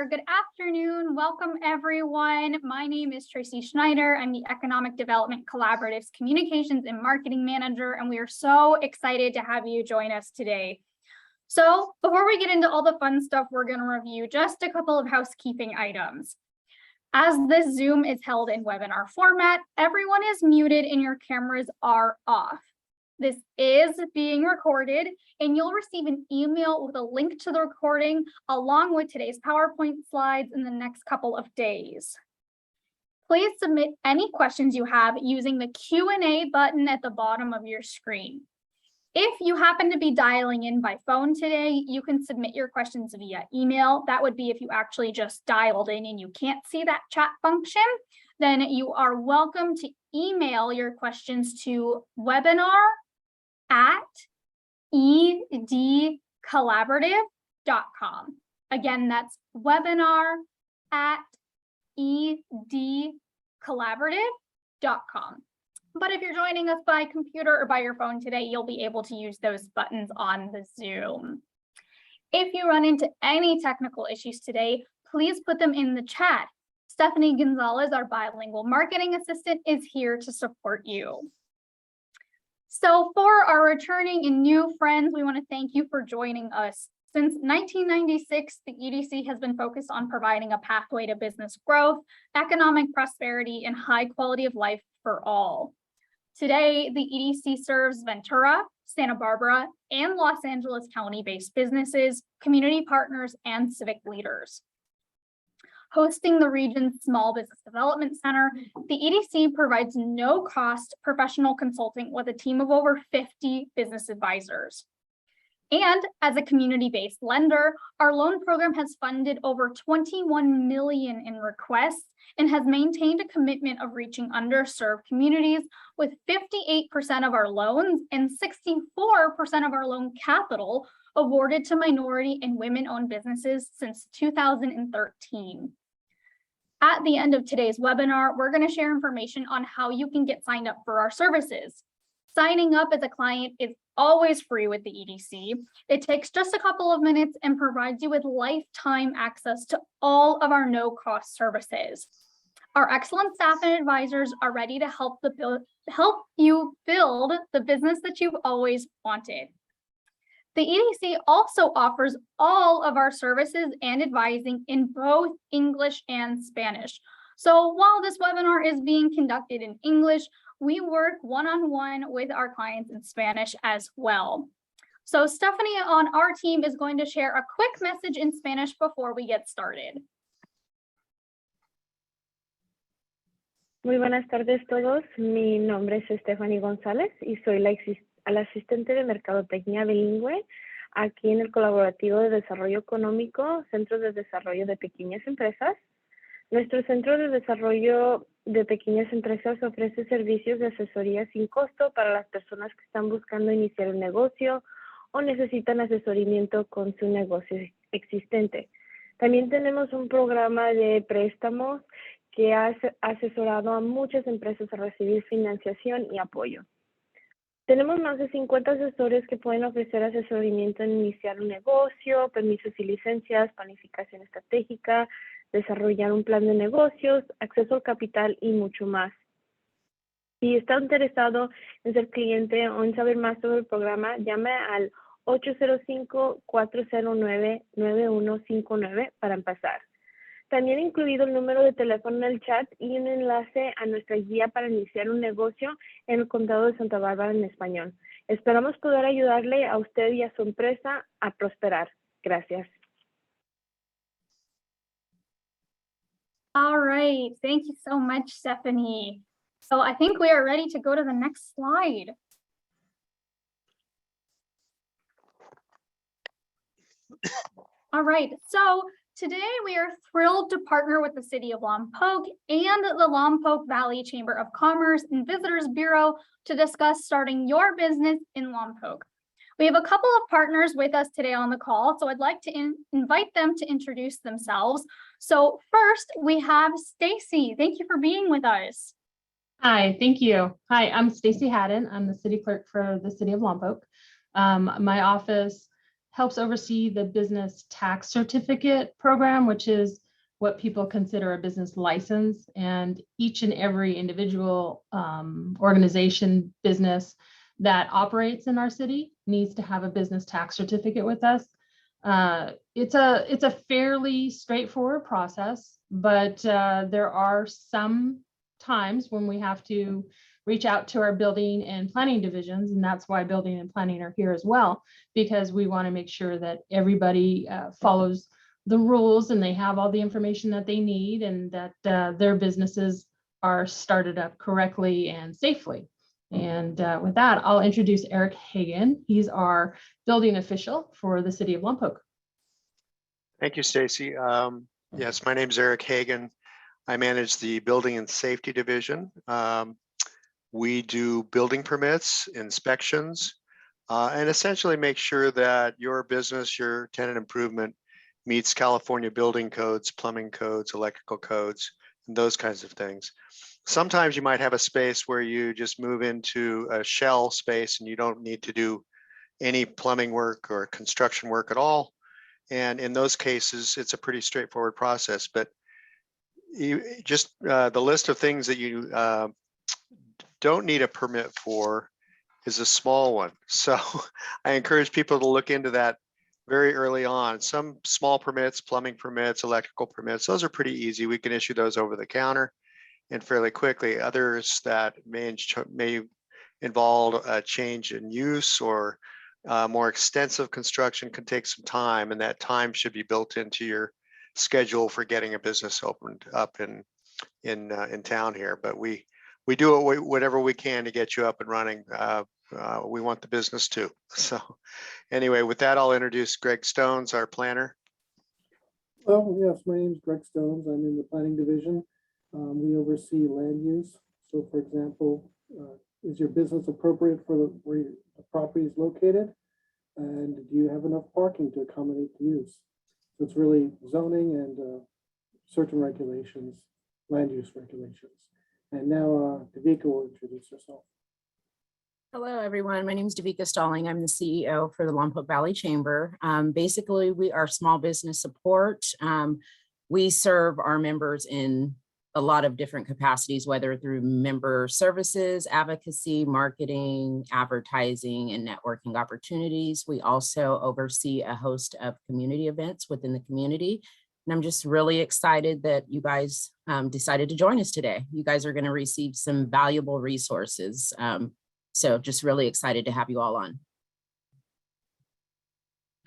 or good afternoon. Welcome, everyone. My name is Tracy Schneider. I'm the Economic Development Collaborative's Communications and Marketing Manager, and we are so excited to have you join us today. So before we get into all the fun stuff, we're going to review just a couple of housekeeping items. As this Zoom is held in webinar format, everyone is muted and your cameras are off. This is being recorded, and you'll receive an email with a link to the recording along with today's PowerPoint slides in the next couple of days. Please submit any questions you have using the Q&A button at the bottom of your screen. If you happen to be dialing in by phone today, you can submit your questions via email. That would be if you actually just dialed in and you can't see that chat function, then you are welcome to email your questions to webinar@edcollaborative.com. Again, that's webinar@edcollaborative.com. But if you're joining us by computer or by your phone today, you'll be able to use those buttons on the Zoom. If you run into any technical issues today, please put them in the chat. Stephanie Gonzalez, our bilingual marketing assistant, is here to support you. So for our returning and new friends, we want to thank you for joining us. Since 1996, the EDC has been focused on providing a pathway to business growth, economic prosperity, and high quality of life for all. Today, the EDC serves Ventura, Santa Barbara, and Los Angeles County-based businesses, community partners, and civic leaders. Hosting the region's Small Business Development Center, the EDC provides no-cost professional consulting with a team of over 50 business advisors. And as a community-based lender, our loan program has funded over 21 million in requests and has maintained a commitment of reaching underserved communities with 58% of our loans and 64% of our loan capital awarded to minority and women-owned businesses since 2013. At the end of today's webinar, we're going to share information on how you can get signed up for our services. Signing up as a client is always free with the EDC. It takes just a couple of minutes and provides you with lifetime access to all of our no-cost services. Our excellent staff and advisors are ready to help you build the business that you've always wanted. The EDC also offers all of our services and advising in both English and Spanish. So while this webinar is being conducted in English, we work one-on-one with our clients in Spanish as well. So Stephanie on our team is going to share a quick message in Spanish before we get started. Muy buenas tardes todos. Mi nombre es Stephanie González y soy la asistente de Mercadotecnia Bilingüe aquí en el Colaborativo de Desarrollo Económico, Centro de Desarrollo de Pequeñas Empresas. Nuestro Centro de Desarrollo de Pequeñas Empresas ofrece servicios de asesoría sin costo para las personas que están buscando iniciar un negocio o necesitan asesoramiento con su negocio existente. También tenemos un programa de préstamos que ha asesorado a muchas empresas a recibir financiación y apoyo. Tenemos más de 50 asesores que pueden ofrecer asesoramiento en iniciar un negocio, permisos y licencias, planificación estratégica, desarrollar un plan de negocios, acceso al capital y mucho más. Si está interesado en ser cliente o en saber más sobre el programa, llame al 805-409-9159 para empezar. También he incluido el número de teléfono en el chat y un enlace a nuestra guía para iniciar un negocio en el condado de Santa Bárbara en español. Esperamos poder ayudarle a usted y a su empresa a prosperar. Gracias. All right, thank you so much, Stephanie. So I think we are ready to go to the next slide. All right, so today we are thrilled to partner with the City of Lompoc and the Lompoc Valley Chamber of Commerce and Visitors Bureau to discuss starting your business in Lompoc. We have a couple of partners with us today on the call, so I'd like to invite them to introduce themselves. So first, we have Stacy. Thank you for being with us. Hi, thank you. Hi, I'm Stacy Haddon. I'm the city clerk for the City of Lompoc. My office helps oversee the business tax certificate program, which is what people consider a business license. And each and every individual organization, business that operates in our city needs to have a business tax certificate with us. It's a fairly straightforward process, but there are some times when we have to reach out to our building and planning divisions, and that's why building and planning are here as well, because we want to make sure that everybody follows the rules and they have all the information that they need, and that their businesses are started up correctly and safely. And with that, I'll introduce Eric Hagan. He's our building official for the City of Lompoc. Thank you, Stacy. Yes, my name is Eric Hagan. I manage the Building and Safety Division. We do building permits, inspections, and essentially make sure that your business, your tenant improvement meets California building codes, plumbing codes, electrical codes, and those kinds of things. Sometimes you might have a space where you just move into a shell space and you don't need to do any plumbing work or construction work at all. And in those cases, it's a pretty straightforward process. But you just the list of things that you don't need a permit for is a small one. So I encourage people to look into that very early on. Some small permits, plumbing permits, electrical permits, those are pretty easy. We can issue those over the counter and fairly quickly. Others that may involve a change in use or more extensive construction can take some time, and that time should be built into your schedule for getting a business opened up in town here. But we do whatever we can to get you up and running. We want the business too. So anyway, with that, I'll introduce Greg Stones, our planner. Well, yes, my name is Greg Stones. I'm in the planning division. We oversee land use. So for example, is your business appropriate for where the property is located? And do you have enough parking to accommodate the use? So it's really zoning and certain regulations, land use regulations. And now Devika will introduce herself. Hello, everyone. My name is Devika Stalling. I'm the CEO for the Lompoc Valley Chamber. Basically, we are small business support. We serve our members in a lot of different capacities, whether through member services, advocacy, marketing, advertising, and networking opportunities. We also oversee a host of community events within the community. And I'm just really excited that you guys decided to join us today. You guys are going to receive some valuable resources. So just really excited to have you all on.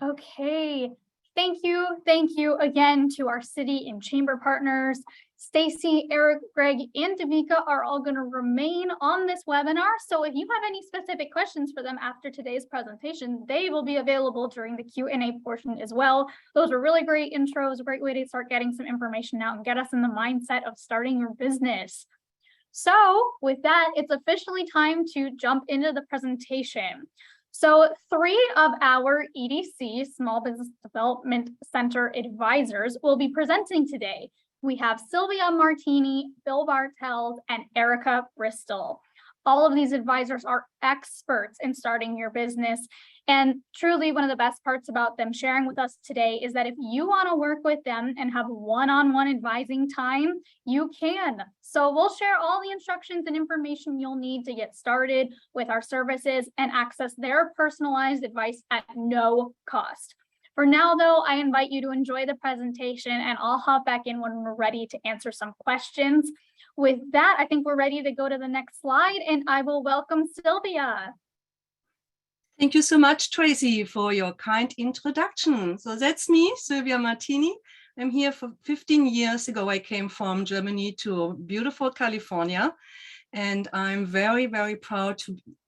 Okay, thank you again to our city and chamber partners. Stacy, Eric, Greg, and Devika are all going to remain on this webinar. So if you have any specific questions for them after today's presentation, they will be available during the Q&A portion as well. Those are really great intros, a great way to start getting some information out and get us in the mindset of starting your business. So with that, it's officially time to jump into the presentation. So 3 of our EDC, Small Business Development Center advisors, will be presenting today. We have Sylvia Martini, Bill Bartels, and Erica Bristol. All of these advisors are experts in starting your business. And truly, one of the best parts about them sharing with us today is that if you want to work with them and have one-on-one advising time, you can. So we'll share all the instructions and information you'll need to get started with our services and access their personalized advice at no cost. For now, though, I invite you to enjoy the presentation, and I'll hop back in when we're ready to answer some questions. With that, I think we're ready to go to the next slide, and I will welcome Sylvia. Thank you so much, Tracy, for your kind introduction. So that's me, Sylvia Martini. I'm here for 15 years ago. I came from Germany to beautiful California. And I'm very, very proud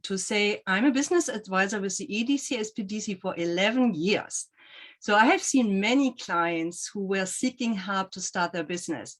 to say I'm a business advisor with the EDC SBDC for 11 years. So I have seen many clients who were seeking help to start their business.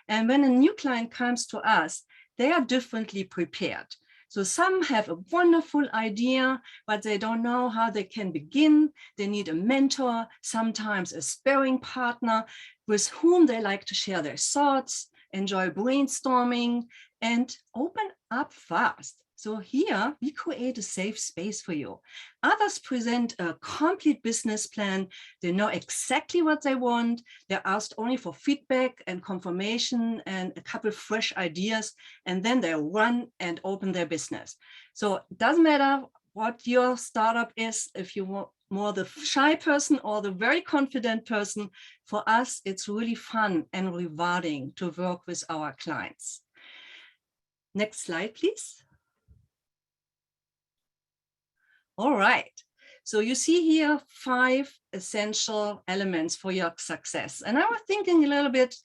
And when a new client comes to us, they are differently prepared. So some have a wonderful idea, but they don't know how they can begin. They need a mentor, sometimes a sparring partner with whom they like to share their thoughts, enjoy brainstorming, and open up fast. So here we create a safe space for you. Others present a complete business plan. They know exactly what they want. They're asked only for feedback and confirmation and a couple fresh ideas, and then they run and open their business. So it doesn't matter what your startup is, if you want more the shy person or the very confident person. For us, it's really fun and rewarding to work with our clients. Next slide, please. All right, so you see here 5 essential elements for your success. And I was thinking a little bit,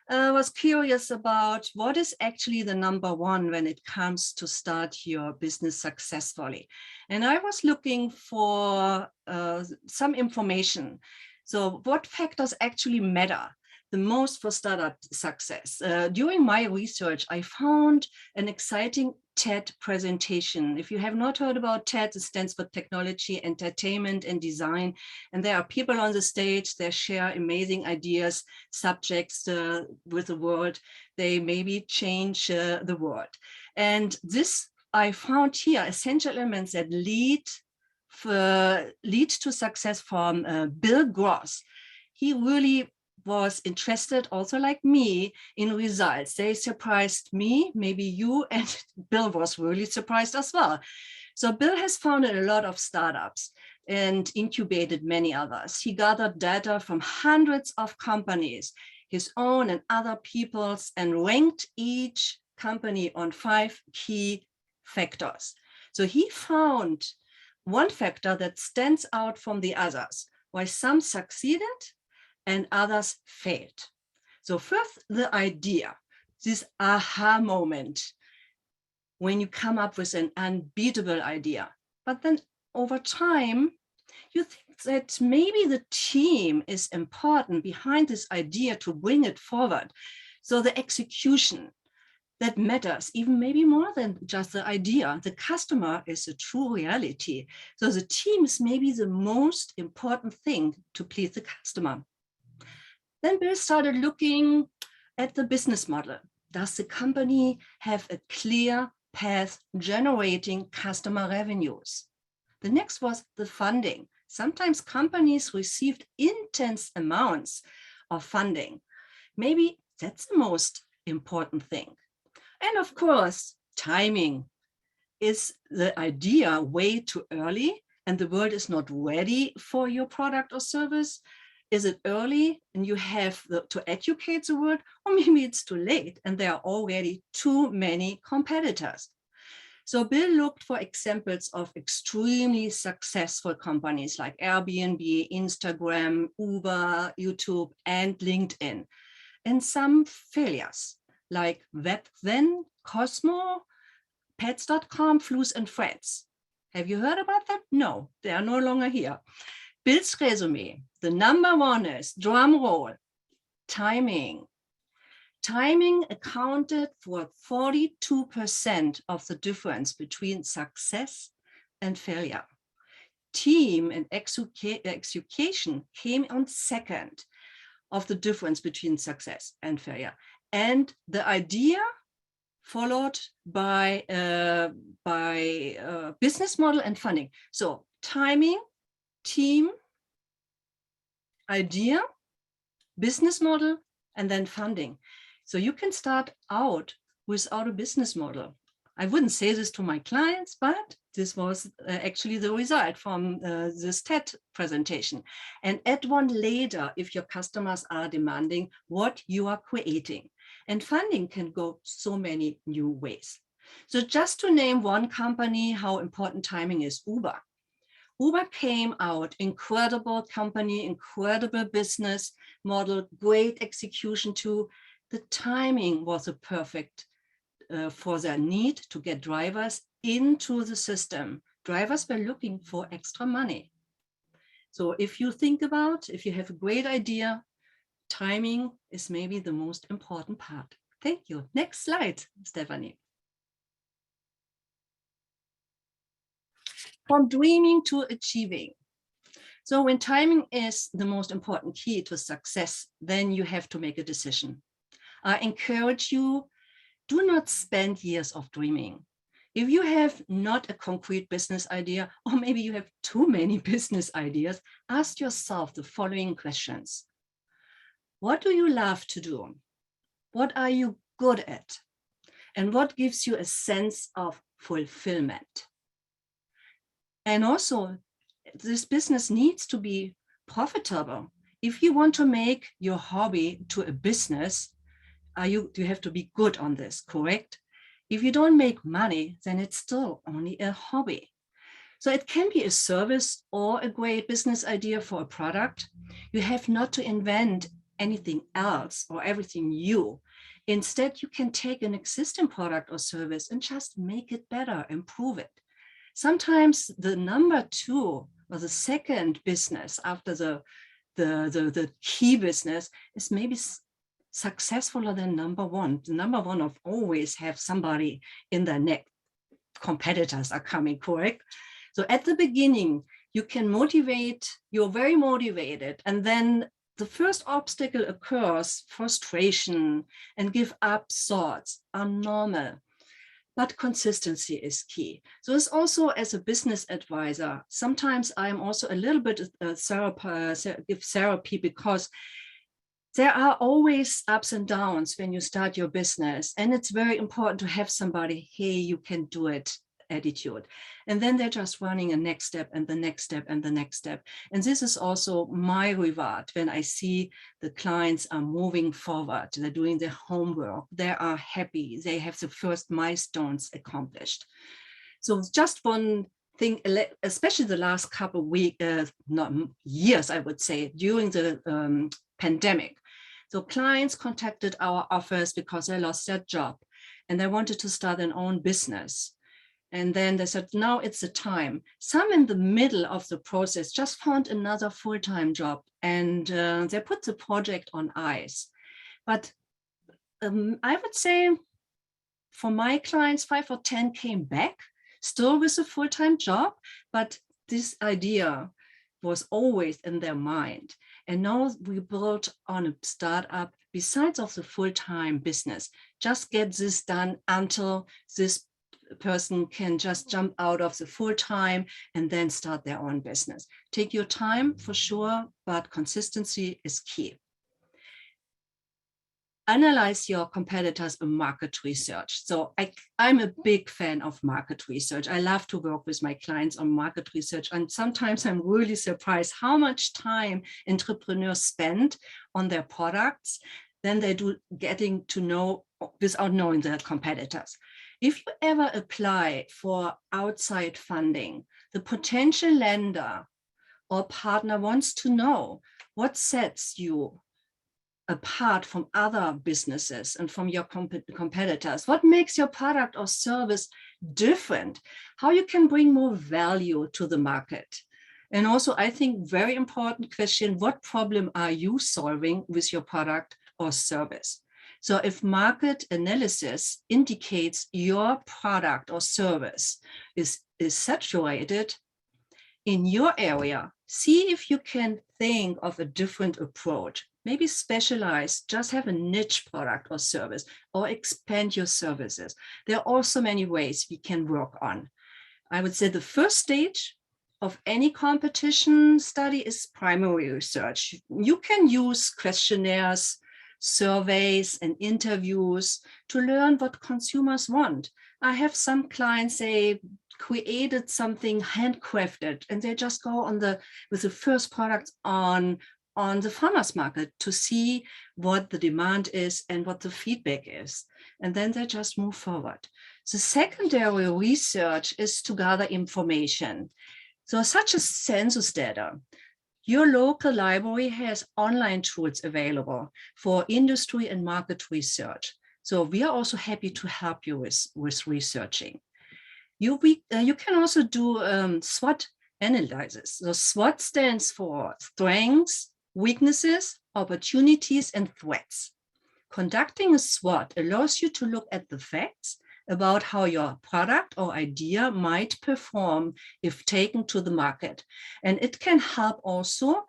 was curious about what is actually the number 1 when it comes to start your business successfully. And I was looking for some information. So what factors actually matter the most for startup success? During my research, I found an exciting TED presentation. If you have not heard about TED, it stands for Technology, Entertainment, and Design. And there are people on the stage, they share amazing ideas, subjects with the world. They maybe change the world. And this, I found here, essential elements that lead to success from Bill Gross. He really was interested, also like me, in results. They surprised me, maybe you, and Bill was really surprised as well. So Bill has founded a lot of startups and incubated many others. He gathered data from hundreds of companies, his own and other people's, and ranked each company on 5 key factors. So he found one factor that stands out from the others, why some succeeded and others failed. So first, the idea, this aha moment, when you come up with an unbeatable idea. But then over time, you think that maybe the team is important behind this idea to bring it forward. So the execution, that matters, even maybe more than just the idea. The customer is a true reality. So the team is maybe the most important thing to please the customer. Then Bill started looking at the business model. Does the company have a clear path generating customer revenues? The next was the funding. Sometimes companies received intense amounts of funding. Maybe that's the most important thing. And of course, timing. Is the idea way too early and the world is not ready for your product or service? Is it early and you have to educate the world, or maybe it's too late and there are already too many competitors? So Bill looked for examples of extremely successful companies like Airbnb, Instagram, Uber, YouTube, and LinkedIn, and some failures like Webven, Cosmo, Pets.com, Flus and Friends. Have you heard about them? No, they are no longer here. Bill's resume, the number 1 is, drum roll, timing. Timing accounted for 42% of the difference between success and failure. Team and execution came on second of the difference between success and failure. And the idea followed by business model and funding. So timing, team, idea, business model, and then funding. So you can start out without a business model. I wouldn't say this to my clients, but this was actually the result from this TED presentation. And add one later if your customers are demanding what you are creating. And funding can go so many new ways. So just to name one company, how important timing is, Uber. Uber came out, incredible company, incredible business model, great execution too. The timing was a perfect for their need to get drivers into the system. Drivers were looking for extra money. So if you think about, if you have a great idea, timing is maybe the most important part. Thank you. Next slide, Stephanie. From dreaming to achieving. So when timing is the most important key to success, then you have to make a decision. I encourage you, do not spend years of dreaming. If you have not a concrete business idea, or maybe you have too many business ideas, ask yourself the following questions. What do you love to do? What are you good at? And what gives you a sense of fulfillment? And also, this business needs to be profitable. If you want to make your hobby to a business, you have to be good on this, correct? If you don't make money, then it's still only a hobby. So it can be a service or a great business idea for a product. You have not to invent anything else or everything new. Instead, you can take an existing product or service and just make it better, improve it. Sometimes the number two or the second business after the key business is maybe successfuler than number one. The number one of always have somebody in the neck. Competitors are coming, correct? So at the beginning, you can motivate, you're very motivated, and then the first obstacle occurs, frustration and give up thoughts are normal. But consistency is key. So it's also as a business advisor, sometimes I'm also a little bit give therapy because there are always ups and downs when you start your business. And it's very important to have somebody, hey, you can do it attitude. And then they're just running a next step and the next step and the next step. And this is also my reward when I see the clients are moving forward, they're doing their homework, they are happy, they have the first milestones accomplished. So just one thing, especially the last couple of weeks, not years, I would say, during the pandemic. So clients contacted our office because they lost their job and they wanted to start their own business. And then they said, now it's the time. Some in the middle of the process just found another full-time job and they put the project on ice. But I would say for my clients, 5 or 10 came back, still with a full-time job, but this idea was always in their mind. And now we built on a startup besides of the full-time business. Just get this done until this person can just jump out of the full-time and then start their own business. Take your time for sure, but consistency is key. Analyze your competitors in market research. So I'm a big fan of market research. I love to work with my clients on market research. And sometimes I'm really surprised how much time entrepreneurs spend on their products than they do getting to know without knowing their competitors. If you ever apply for outside funding, the potential lender or partner wants to know what sets you apart from other businesses and from your competitors. What makes your product or service different? How you can bring more value to the market? And also, I think very important question, what problem are you solving with your product or service? So if market analysis indicates your product or service is saturated in your area, see if you can think of a different approach. Maybe specialize, just have a niche product or service, or expand your services. There are also many ways we can work on. I would say the first stage of any competition study is primary research. You can use questionnaires, surveys, and interviews to learn what consumers want. I have some clients, they created something handcrafted and they just go on with the first product on the farmer's market to see what the demand is and what the feedback is. And then they just move forward. The secondary research is to gather information. So such as census data. Your local library has online tools available for industry and market research. So we are also happy to help you with researching. You can also do SWOT analysis. So SWOT stands for strengths, weaknesses, opportunities, and threats. Conducting a SWOT allows you to look at the facts about how your product or idea might perform if taken to the market. And it can help also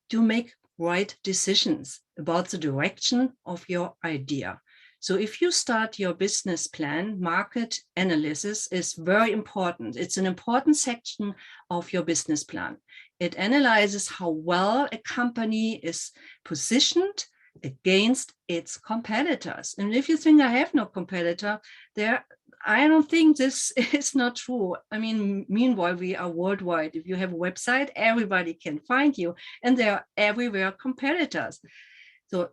to make right decisions about the direction of your idea. So if you start your business plan, market analysis is very important. It's an important section of your business plan. It analyzes how well a company is positioned against its competitors. And if you think I have no competitor, I don't think this is not true. I mean, meanwhile, we are worldwide. If you have a website, everybody can find you, and there are everywhere competitors. So,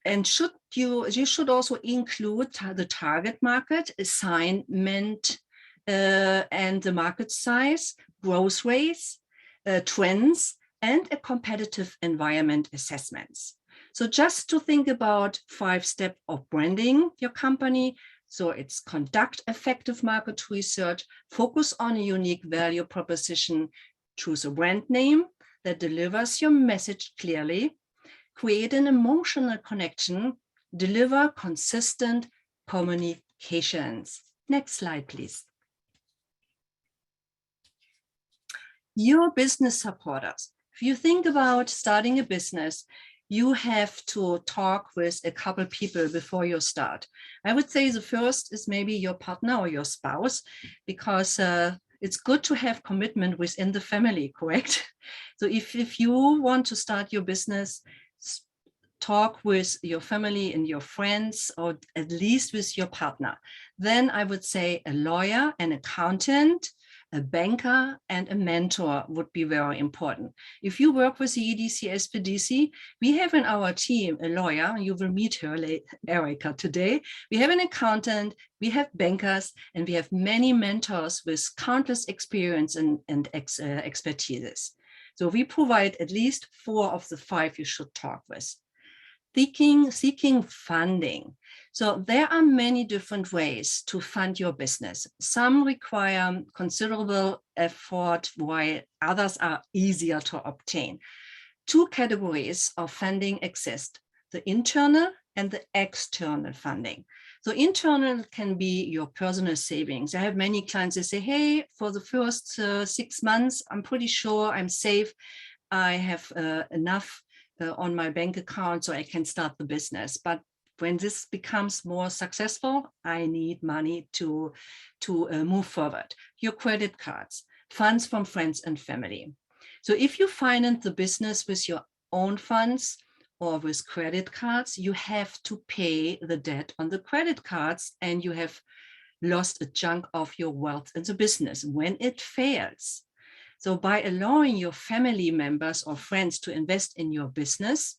and you should also include the target market, assignment, and the market size, growth rates, trends, and a competitive environment assessments. So just to think about 5 steps of branding your company. So it's conduct effective market research, focus on a unique value proposition, choose a brand name that delivers your message clearly, create an emotional connection, deliver consistent communications. Next slide, please. Your business supporters. If you think about starting a business, you have to talk with a couple people before you start. I would say the first is maybe your partner or your spouse, because it's good to have commitment within the family, correct? So if you want to start your business, talk with your family and your friends, or at least with your partner. Then I would say a lawyer, an accountant, a banker, and a mentor would be very important. If you work with the EDC SBDC, we have in our team a lawyer, you will meet her, Erica, today. We have an accountant, we have bankers, and we have many mentors with countless experience and expertise. So we provide at least 4 of the 5 you should talk with. Seeking funding. So there are many different ways to fund your business. Some require considerable effort, while others are easier to obtain. 2 categories of funding exist: the internal and the external funding. So internal can be your personal savings. I have many clients that say, hey, for the first 6 months, I'm pretty sure I'm safe. I have enough on my bank account so I can start the business. But when this becomes more successful, I need money to move forward. Your credit cards, funds from friends and family. So if you finance the business with your own funds or with credit cards, you have to pay the debt on the credit cards, and you have lost a chunk of your wealth in the business when it fails. So by allowing your family members or friends to invest in your business,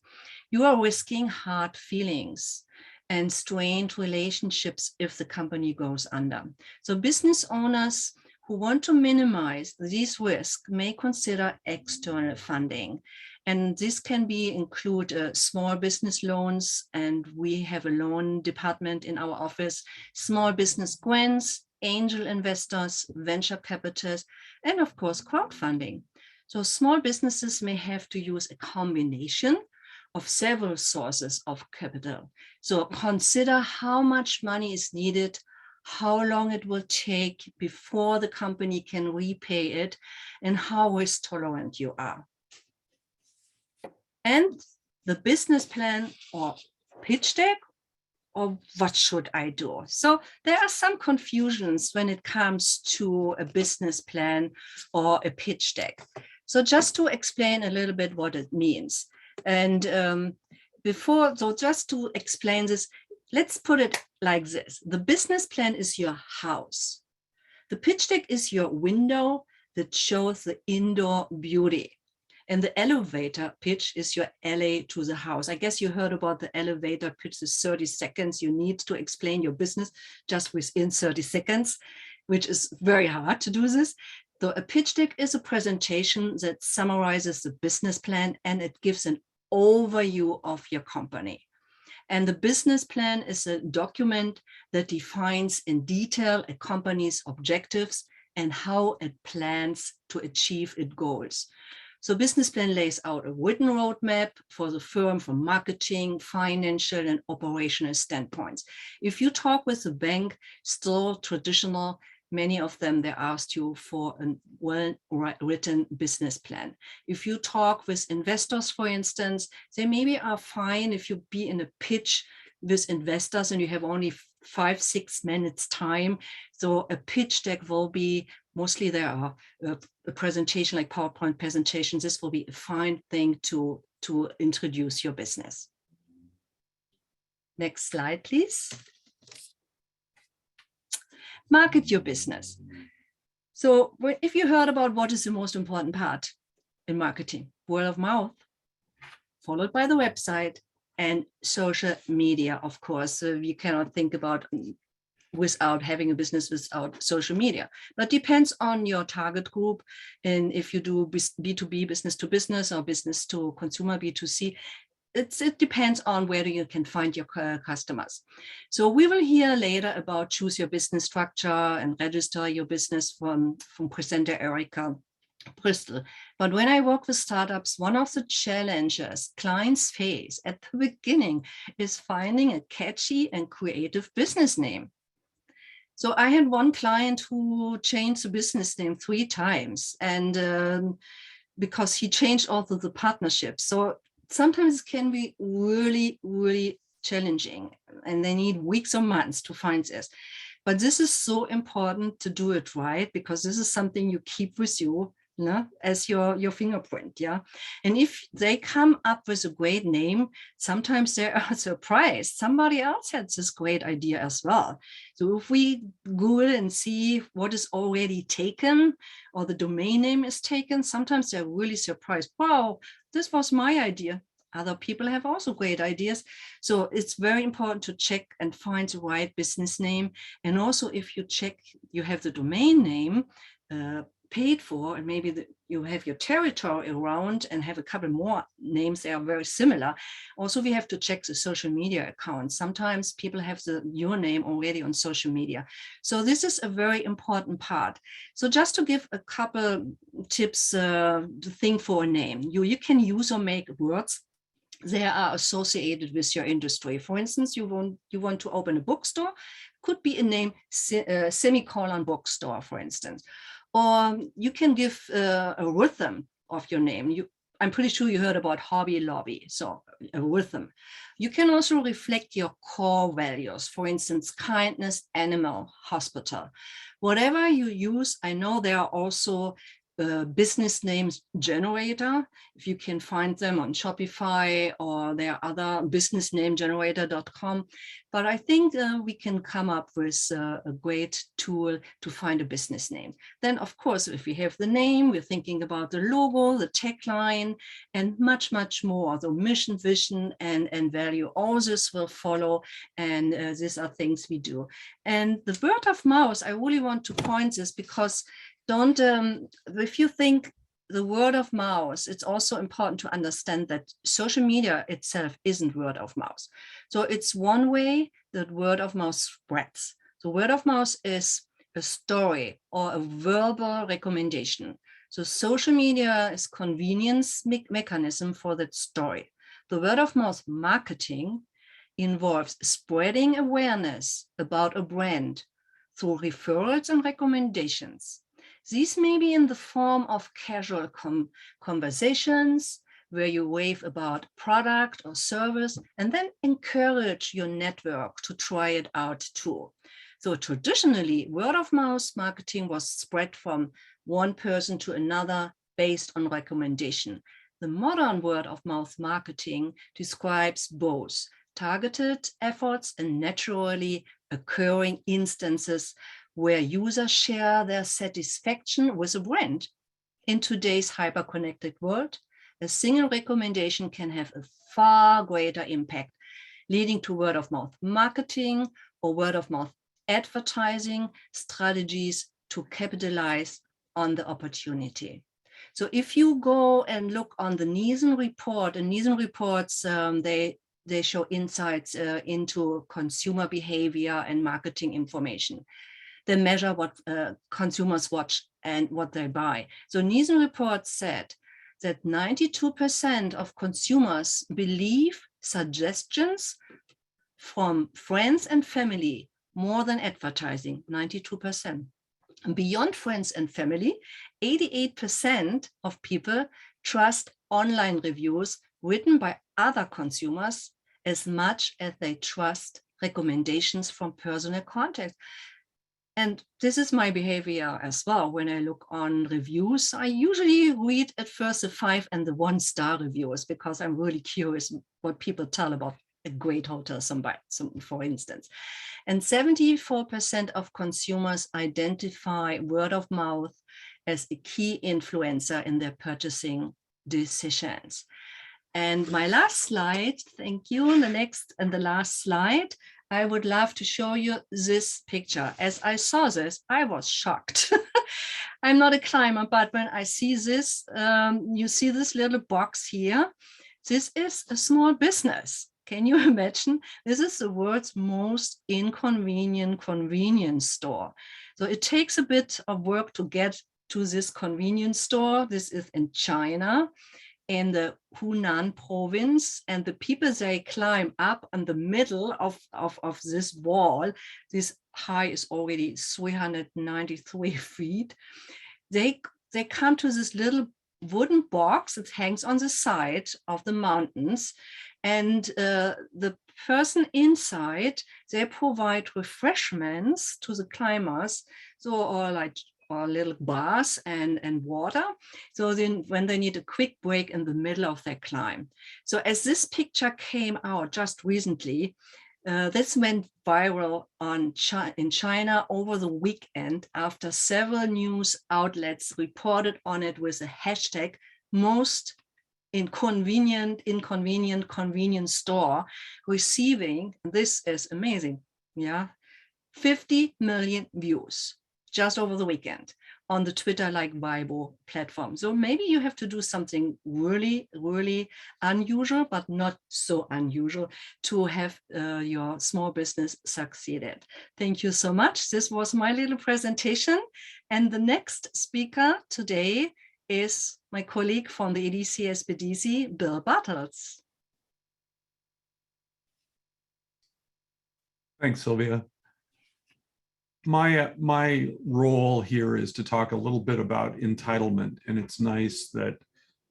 you are risking hard feelings and strained relationships if the company goes under. So business owners who want to minimize these risks may consider external funding. And this can include small business loans, and we have a loan department in our office, small business grants, angel investors, venture capitalists, and of course, crowdfunding. So small businesses may have to use a combination of several sources of capital. So consider how much money is needed, how long it will take before the company can repay it, and how risk tolerant you are. And the business plan or pitch deck, or what should I do? So there are some confusions when it comes to a business plan or a pitch deck. So just to explain a little bit what it means. And just to explain this, let's put it like this. The business plan is your house. The pitch deck is your window that shows the indoor beauty. And the elevator pitch is your LA to the house. I guess you heard about the elevator pitch, is 30 seconds. You need to explain your business just within 30 seconds, which is very hard to do this. So a pitch deck is a presentation that summarizes the business plan, and it gives an overview of your company. And the business plan is a document that defines in detail a company's objectives and how it plans to achieve its goals. So business plan lays out a written roadmap for the firm from marketing, financial, and operational standpoints. If you talk with the bank, still traditional, many of them, they asked you for a well-written business plan. If you talk with investors, for instance, they maybe are fine if you be in a pitch with investors and you have only 5-6 minutes time. So a pitch deck will be, mostly there are a presentation like PowerPoint presentations. This will be a fine thing to introduce your business. Next slide, please. Market your business. So if you heard about what is the most important part in marketing, word of mouth, followed by the website and social media, of course. So you cannot think about without having a business without social media. But depends on your target group. And if you do B2B, business to business, or business to consumer, B2C, it depends on where you can find your customers. So we will hear later about choose your business structure and register your business from presenter Erica Bristol. But when I work with startups, one of the challenges clients face at the beginning is finding a catchy and creative business name. So I had one client who changed the business name 3 times, and because he changed also the partnership. So sometimes it can be really, really challenging, and they need weeks or months to find this. But this is so important to do it right, because this is something you keep with you, as your fingerprint. And if they come up with a great name, sometimes they are surprised somebody else had this great idea as well. So if we Google and see what is already taken, or the domain name is taken, sometimes they're really surprised. Wow, this was my idea. Other people have also great ideas. So it's very important to check and find the right business name. And also, if you check, you have the domain name paid for, and maybe you have your territory around and have a couple more names that are very similar. Also, we have to check the social media accounts. Sometimes people have your name already on social media. So this is a very important part. So just to give a couple tips to think for a name, you can use or make words that are associated with your industry. For instance, you want to open a bookstore, could be a name semicolon bookstore, for instance. Or you can give a rhythm of your name. I'm pretty sure you heard about Hobby Lobby, so a rhythm. You can also reflect your core values, for instance, kindness, animal, hospital. Whatever you use, I know there are also business names generator, if you can find them on Shopify, or there are other businessnamegenerator.com. But I think we can come up with a great tool to find a business name. Then, of course, if we have the name, we're thinking about the logo, the tagline, and much, much more. The mission, vision, and value. All this will follow, and these are things we do. And the word of mouth, I really want to point this, because if you think the word of mouth, it's also important to understand that social media itself isn't word of mouth. So it's one way that word of mouth spreads. So word of mouth is a story or a verbal recommendation. So social media is convenience mechanism for that story. The word of mouth marketing involves spreading awareness about a brand through referrals and recommendations. These may be in the form of casual conversations where you rave about product or service and then encourage your network to try it out too. So traditionally, word of mouth marketing was spread from one person to another based on recommendation. The modern word of mouth marketing describes both targeted efforts and naturally occurring instances where users share their satisfaction with a brand. In today's hyper-connected world, a single recommendation can have a far greater impact, leading to word-of-mouth marketing or word-of-mouth advertising strategies to capitalize on the opportunity. So if you go and look on the Nielsen report, and Nielsen reports, they show insights into consumer behavior and marketing information. They measure what consumers watch and what they buy. So Nielsen report said that 92% of consumers believe suggestions from friends and family more than advertising, 92%. And beyond friends and family, 88% of people trust online reviews written by other consumers as much as they trust recommendations from personal contacts. And this is my behavior as well. When I look on reviews, I usually read at first the 5 and the 1-star reviews because I'm really curious what people tell about a great hotel, for instance. And 74% of consumers identify word of mouth as a key influencer in their purchasing decisions. And my last slide, thank you, the last slide, I would love to show you this picture. As I saw this, I was shocked. I'm not a climber, but when I see this, you see this little box here. This is a small business. Can you imagine? This is the world's most inconvenient convenience store. So it takes a bit of work to get to this convenience store. This is in China, in the Hunan province, and the people, they climb up in the middle of this wall. This height is already 393 feet. They come to this little wooden box that hangs on the side of the mountains, and the person inside, they provide refreshments to the climbers, or little bars and water. So then when they need a quick break in the middle of their climb. So as this picture came out just recently, this went viral in China over the weekend after several news outlets reported on it with the hashtag most inconvenient convenience store, receiving, this is amazing, 50 million views just over the weekend on the Twitter like Weibo platform. So maybe you have to do something really, really unusual, but not so unusual to have your small business succeeded. Thank you so much. This was my little presentation. And the next speaker today is my colleague from the EDC SBDC, Bill Bartels. Thanks, Sylvia. My role here is to talk a little bit about entitlement, and it's nice that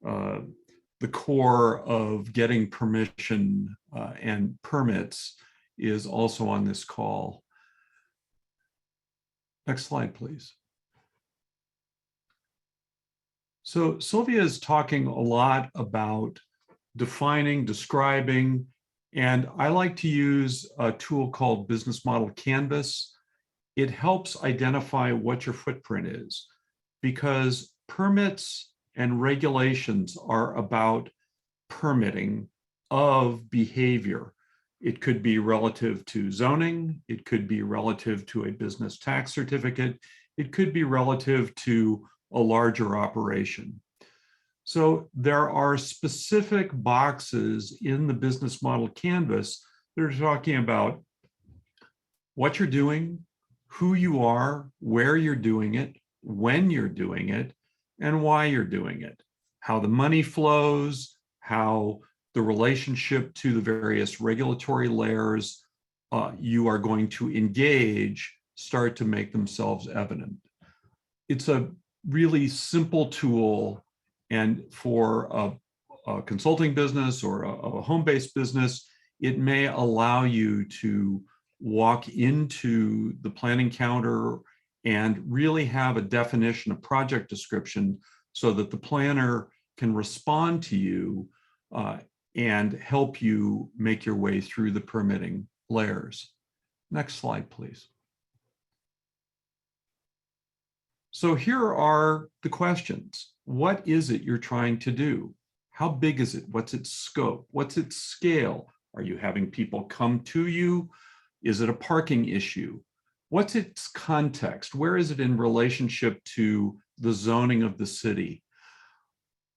the core of getting permission and permits is also on this call. Next slide, please. So Sylvia is talking a lot about defining, describing, and I like to use a tool called Business Model Canvas. It helps identify what your footprint is, because permits and regulations are about permitting of behavior. It could be relative to zoning, it could be relative to a business tax certificate, it could be relative to a larger operation. So there are specific boxes in the business model canvas that are talking about what you're doing, who you are, where you're doing it, when you're doing it, and why you're doing it, how the money flows, how the relationship to the various regulatory layers you are going to engage start to make themselves evident. It's a really simple tool, and for a consulting business or a home-based business, it may allow you to walk into the planning counter and really have a definition, a project description, so that the planner can respond to you and help you make your way through the permitting layers. Next slide, please. So here are the questions. What is it you're trying to do? How big is it? What's its scope? What's its scale? Are you having people come to you? Is it a parking issue? What's its context? Where is it in relationship to the zoning of the city?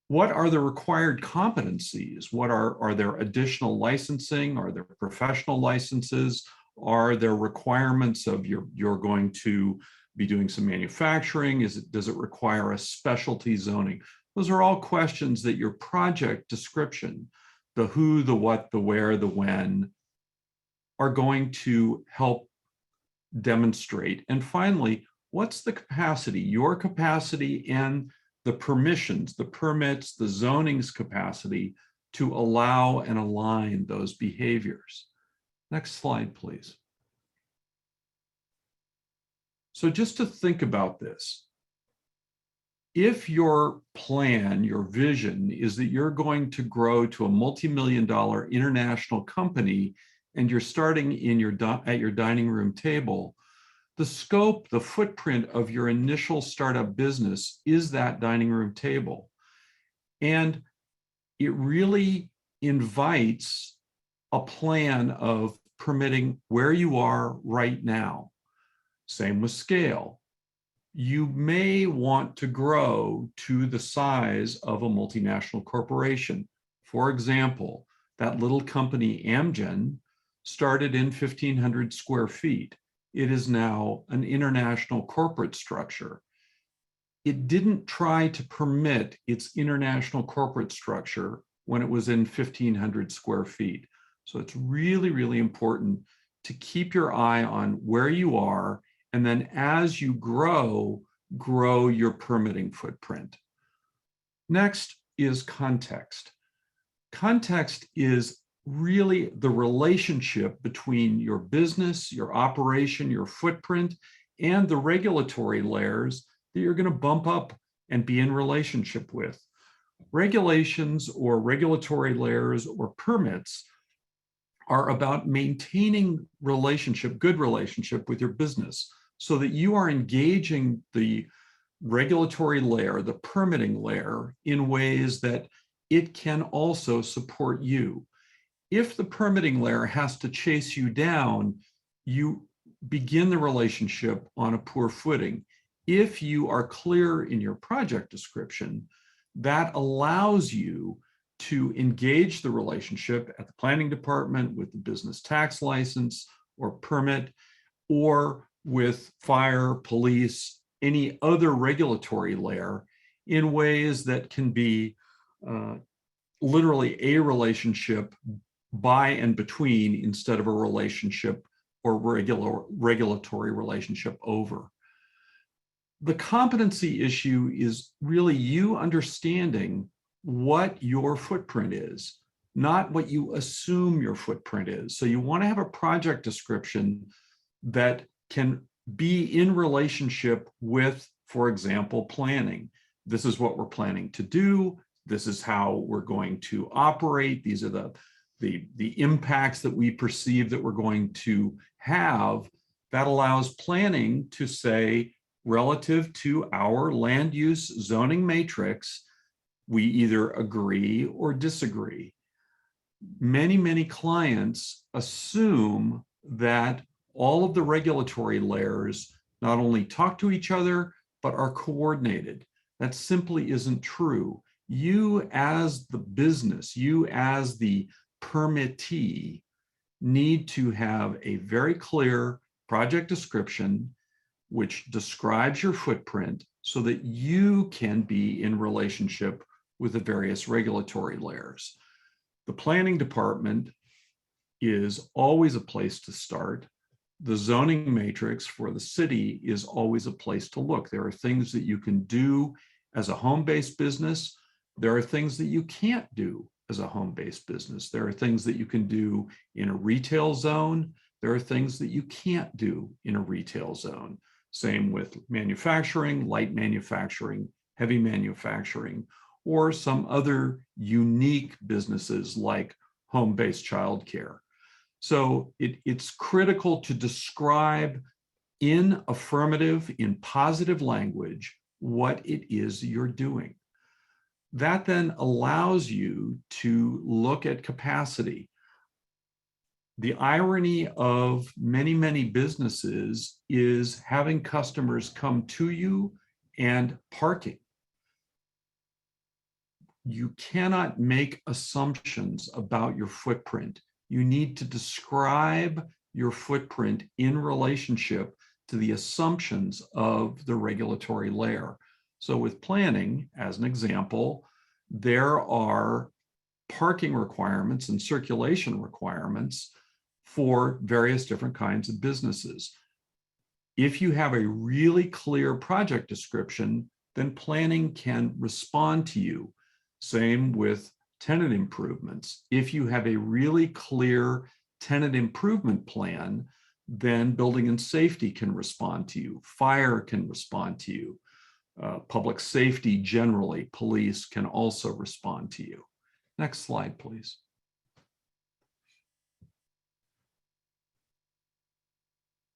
What are the required competencies? What are there additional licensing? Are there professional licenses? Are there requirements of you're going to be doing some manufacturing? Does it require a specialty zoning? Those are all questions that your project description, the who, the what, the where, the when, are going to help demonstrate. And finally, what's the capacity, your capacity and the permissions, the permits, the zoning's capacity to allow and align those behaviors. Next slide, please. So just to think about this, if your plan, your vision is that you're going to grow to a multi-million-dollar international company and you're starting in at your dining room table, the scope, the footprint of your initial startup business is that dining room table. And it really invites a plan of permitting where you are right now. Same with scale. You may want to grow to the size of a multinational corporation. For example, that little company Amgen started in 1,500 square feet. It is now an international corporate structure. It didn't try to permit its international corporate structure when it was in 1,500 square feet. So it's really, really important to keep your eye on where you are, and then as you grow your permitting footprint. Next is context. Context is really the relationship between your business, your operation, your footprint, and the regulatory layers that you're going to bump up and be in relationship with. Regulations or regulatory layers or permits are about maintaining good relationship with your business so that you are engaging the regulatory layer, the permitting layer, in ways that it can also support you. If the permitting layer has to chase you down, you begin the relationship on a poor footing. If you are clear in your project description, that allows you to engage the relationship at the planning department with the business tax license or permit, or with fire, police, any other regulatory layer in ways that can be literally a relationship by and between instead of a relationship or regulatory relationship over. The competency issue is really you understanding what your footprint is, not what you assume your footprint is. So you want to have a project description that can be in relationship with, for example, planning. This is what we're planning to do. This is how we're going to operate. These are the impacts that we perceive that we're going to have. That allows planning to say, relative to our land use zoning matrix, we either agree or disagree. Many, many clients assume that all of the regulatory layers not only talk to each other, but are coordinated. That simply isn't true. You as the business, you as the permittee, need to have a very clear project description which describes your footprint so that you can be in relationship with the various regulatory layers. The planning department is always a place to start. The zoning matrix for the city is always a place to look. There are things that you can do as a home-based business. There are things that you can't do as a home-based business. There are things that you can do in a retail zone. There are things that you can't do in a retail zone. Same with manufacturing, light manufacturing, heavy manufacturing, or some other unique businesses like home-based childcare. So it's critical to describe in affirmative, in positive language, what it is you're doing. That then allows you to look at capacity. The irony of many, many businesses is having customers come to you and parking. You cannot make assumptions about your footprint. You need to describe your footprint in relationship to the assumptions of the regulatory layer. So with planning, as an example, there are parking requirements and circulation requirements for various different kinds of businesses. If you have a really clear project description, then planning can respond to you. Same with tenant improvements. If you have a really clear tenant improvement plan, then building and safety can respond to you, fire can respond to you, public safety generally, police can also respond to you. Next slide, please.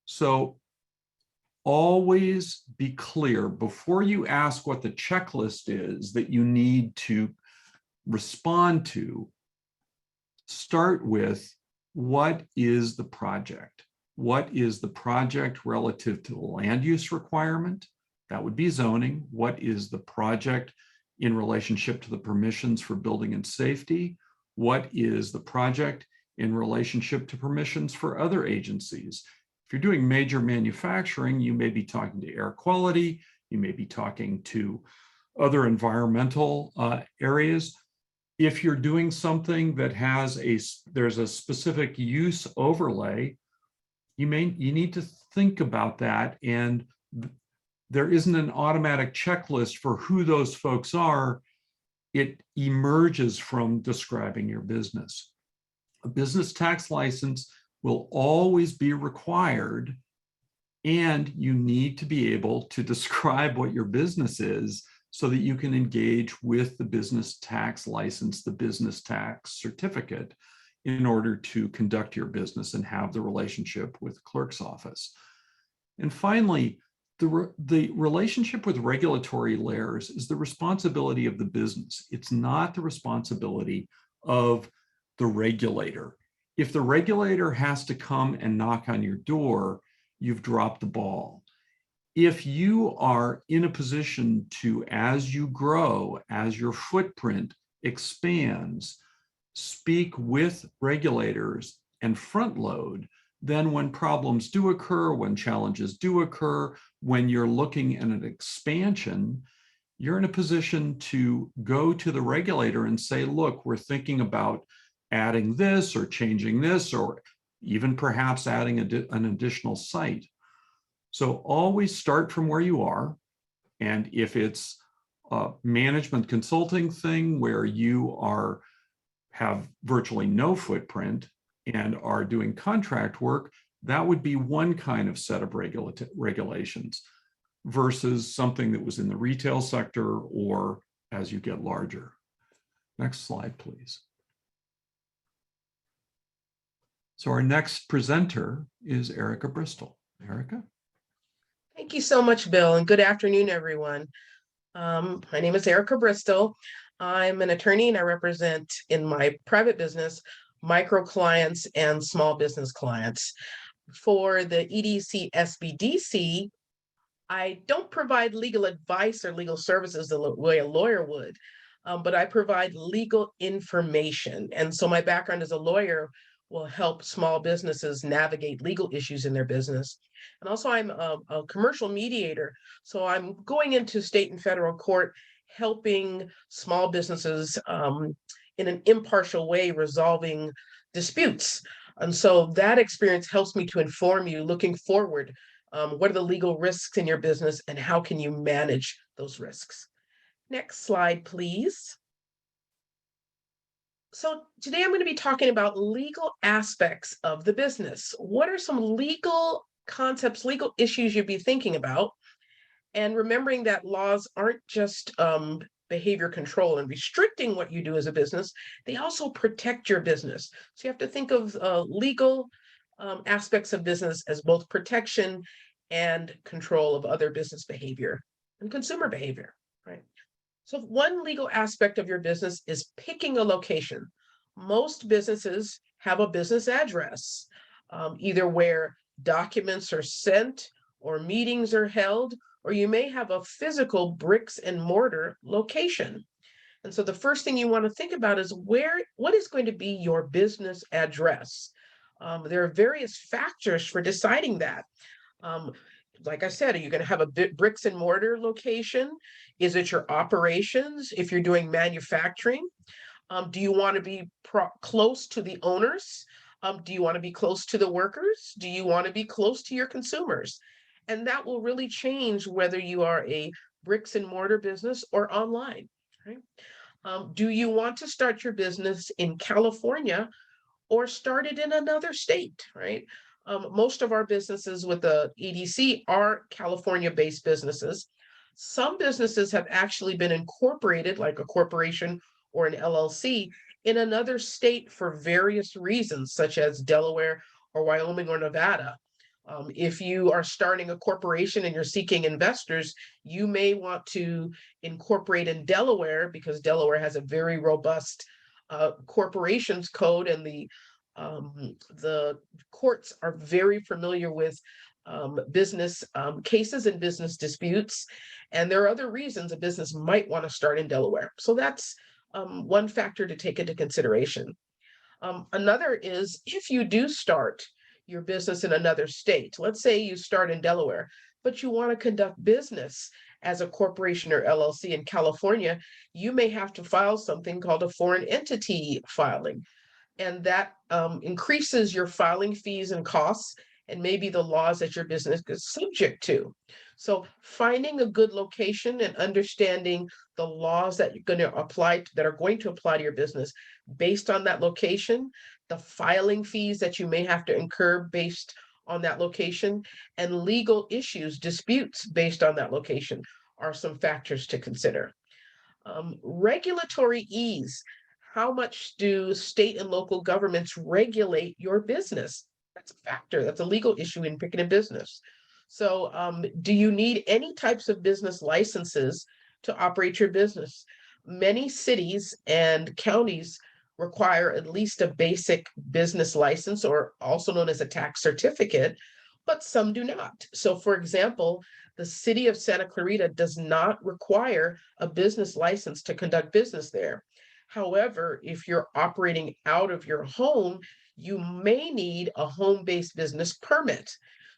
So always be clear before you ask what the checklist is that you need to respond to. Start with, what is the project? What is the project relative to the land use requirement? That would be zoning. What is the project in relationship to the permissions for building and safety? What is the project in relationship to permissions for other agencies? If you're doing major manufacturing, you may be talking to air quality, you may be talking to other environmental areas. If you're doing something that there's a specific use overlay, you need to think about that, and there isn't an automatic checklist for who those folks are. It emerges from describing your business. A business tax license will always be required, and you need to be able to describe what your business is so that you can engage with the business tax license, the business tax certificate, in order to conduct your business and have the relationship with the clerk's office. And finally, the relationship with regulatory layers is the responsibility of the business. It's not the responsibility of the regulator. If the regulator has to come and knock on your door, you've dropped the ball. If you are in a position to, as you grow, as your footprint expands, speak with regulators and front load, then when problems do occur, when challenges do occur, when you're looking at an expansion, you're in a position to go to the regulator and say, look, we're thinking about adding this or changing this, or even perhaps adding an additional site. So always start from where you are. And if it's a management consulting thing where you have virtually no footprint and are doing contract work, that would be one kind of set of regulations versus something that was in the retail sector or as you get larger. Next slide, please. So our next presenter is Erica Bristol. Erica? Thank you so much, Bill, and good afternoon, everyone. My name is Erica Bristol. I'm an attorney and I represent in my private business micro clients and small business clients. For the EDC SBDC, I don't provide legal advice or legal services the way a lawyer would, but I provide legal information. And so my background as a lawyer will help small businesses navigate legal issues in their business. And also I'm a commercial mediator. So I'm going into state and federal court, helping small businesses in an impartial way, resolving disputes. And so that experience helps me to inform you looking forward. What are the legal risks in your business and how can you manage those risks? Next slide, please. So today I'm going to be talking about legal aspects of the business. What are some legal concepts, legal issues you'd be thinking about? And remembering that laws aren't just behavior control and restricting what you do as a business, they also protect your business. So you have to think of legal aspects of business as both protection and control of other business behavior and consumer behavior, right? So one legal aspect of your business is picking a location. Most businesses have a business address, either where documents are sent or meetings are held, or you may have a physical bricks and mortar location. And so the first thing you want to think about is what is going to be your business address? There are various factors for deciding that. Like I said, are you going to have a bricks and mortar location? Is it your operations? If you're doing manufacturing, do you want to be close to the owners? Do you want to be close to the workers? Do you want to be close to your consumers? And that will really change whether you are a bricks and mortar business or online, right? Do you want to start your business in California or start it in another state, right? Most of our businesses with the EDC are California-based businesses. Some businesses have actually been incorporated, like a corporation or an LLC, in another state for various reasons, such as Delaware or Wyoming or Nevada. If you are starting a corporation and you're seeking investors, you may want to incorporate in Delaware because Delaware has a very robust corporations code, and the courts are very familiar with business cases and business disputes. And there are other reasons a business might want to start in Delaware. So that's one factor to take into consideration. Another is if you do start your business in another state, let's say you start in Delaware, but you want to conduct business as a corporation or LLC in California, you may have to file something called a foreign entity filing. And that increases your filing fees and costs and maybe the laws that your business is subject to. So finding a good location and understanding the laws that you're going to apply, that are going to apply to your business based on that location, the filing fees that you may have to incur based on that location, and legal issues, disputes based on that location are some factors to consider. Regulatory ease. How much do state and local governments regulate your business? That's a factor. That's a legal issue in picking a business. So do you need any types of business licenses to operate your business? Many cities and counties require at least a basic business license, or also known as a tax certificate, but some do not. So for example, the city of Santa Clarita does not require a business license to conduct business there. However, if you're operating out of your home, you may need a home-based business permit.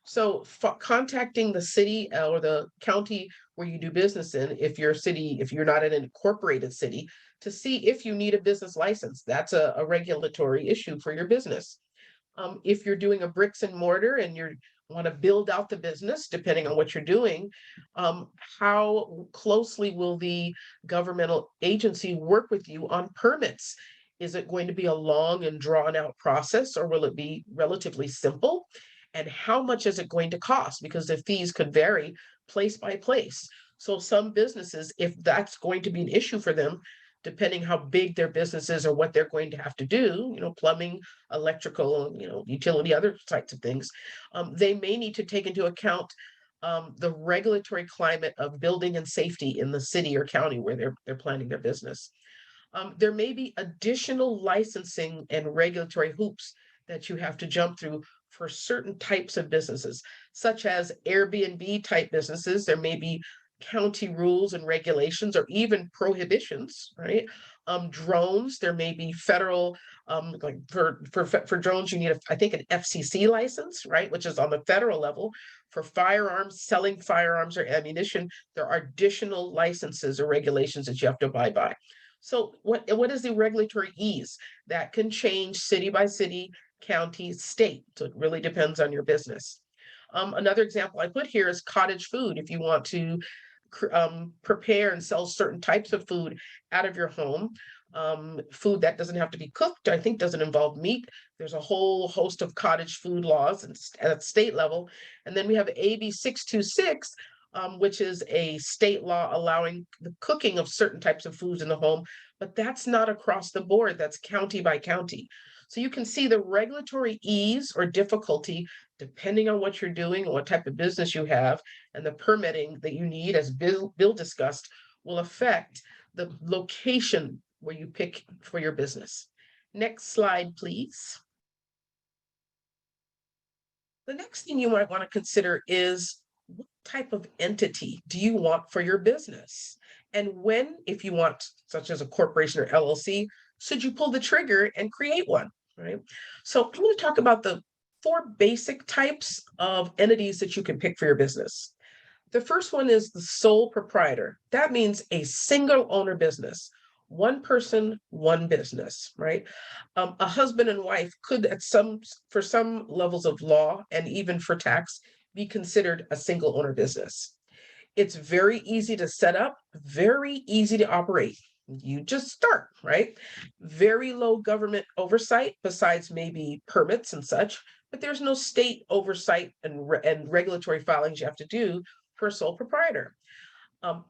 So contacting the city or the county where you do business in, if you're not in an incorporated city, to see if you need a business license. That's a regulatory issue for your business. If you're doing a bricks and mortar and you want to build out the business, depending on what you're doing, how closely will the governmental agency work with you on permits? Is it going to be a long and drawn out process, or will it be relatively simple? And how much is it going to cost? Because the fees could vary place by place. So some businesses, if that's going to be an issue for them, depending how big their business is or what they're going to have to do, plumbing, electrical, utility, other types of things, they may need to take into account the regulatory climate of building and safety in the city or county where they're planning their business. There may be additional licensing and regulatory hoops that you have to jump through for certain types of businesses, such as Airbnb type businesses. There may be county rules and regulations or even prohibitions, right? Drones, there may be federal, like for drones, you need, I think, an FCC license, right? Which is on the federal level. For firearms, selling firearms or ammunition, there are additional licenses or regulations that you have to abide by. So what is the regulatory ease? That can change city by city, county, state. So it really depends on your business. Another example I put here is cottage food. If you want to prepare and sell certain types of food out of your home, food that doesn't have to be cooked, I think doesn't involve meat. There's a whole host of cottage food laws at state level. And then we have AB 626, which is a state law allowing the cooking of certain types of foods in the home, but that's not across the board. That's county by county. So you can see the regulatory ease or difficulty, depending on what you're doing and what type of business you have, and the permitting that you need, as Bill discussed, will affect the location where you pick for your business. Next slide, please. The next thing you might want to consider is, what type of entity do you want for your business? And when, if you want, such as a corporation or LLC, should you pull the trigger and create one, right? So I'm going to talk about the 4 basic types of entities that you can pick for your business. The first one is the sole proprietor. That means a single owner business. One person, one business, right? A husband and wife could, for some levels of law and even for tax, be considered a single owner business. It's very easy to set up, very easy to operate. You just start, right? Very low government oversight besides maybe permits and such, but there's no state oversight and regulatory filings you have to do for a sole proprietor.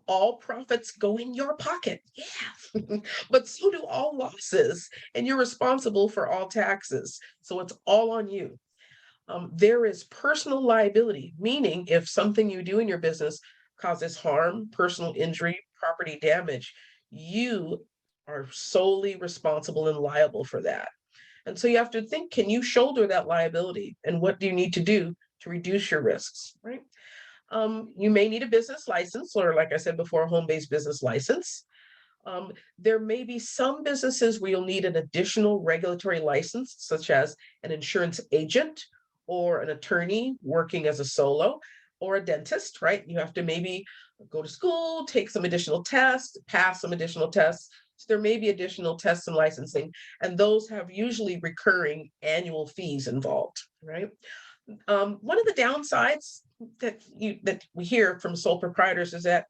All profits go in your pocket, yeah, but so do all losses, and you're responsible for all taxes. So it's all on you. There is personal liability, meaning if something you do in your business causes harm, personal injury, property damage, you are solely responsible and liable for that. And so you have to think, can you shoulder that liability? And what do you need to do to reduce your risks, right? You may need a business license, or like I said before, a home-based business license. There may be some businesses where you'll need an additional regulatory license, such as an insurance agent or an attorney working as a solo, or a dentist, right? You have to maybe go to school, take some additional tests, pass some additional tests. So there may be additional tests and licensing, and those have usually recurring annual fees involved, right? One of the downsides that we hear from sole proprietors is that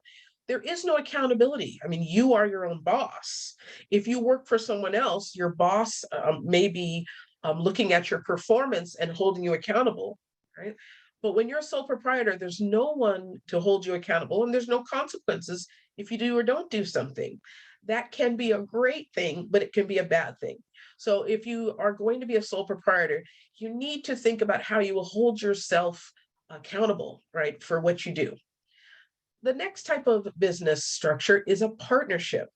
there is no accountability. I mean, you are your own boss. If you work for someone else, your boss may be looking at your performance and holding you accountable, right? But when you're a sole proprietor, there's no one to hold you accountable, and there's no consequences if you do or don't do something. That can be a great thing, but it can be a bad thing. So if you are going to be a sole proprietor, you need to think about how you will hold yourself accountable, right, for what you do. The next type of business structure is a partnership.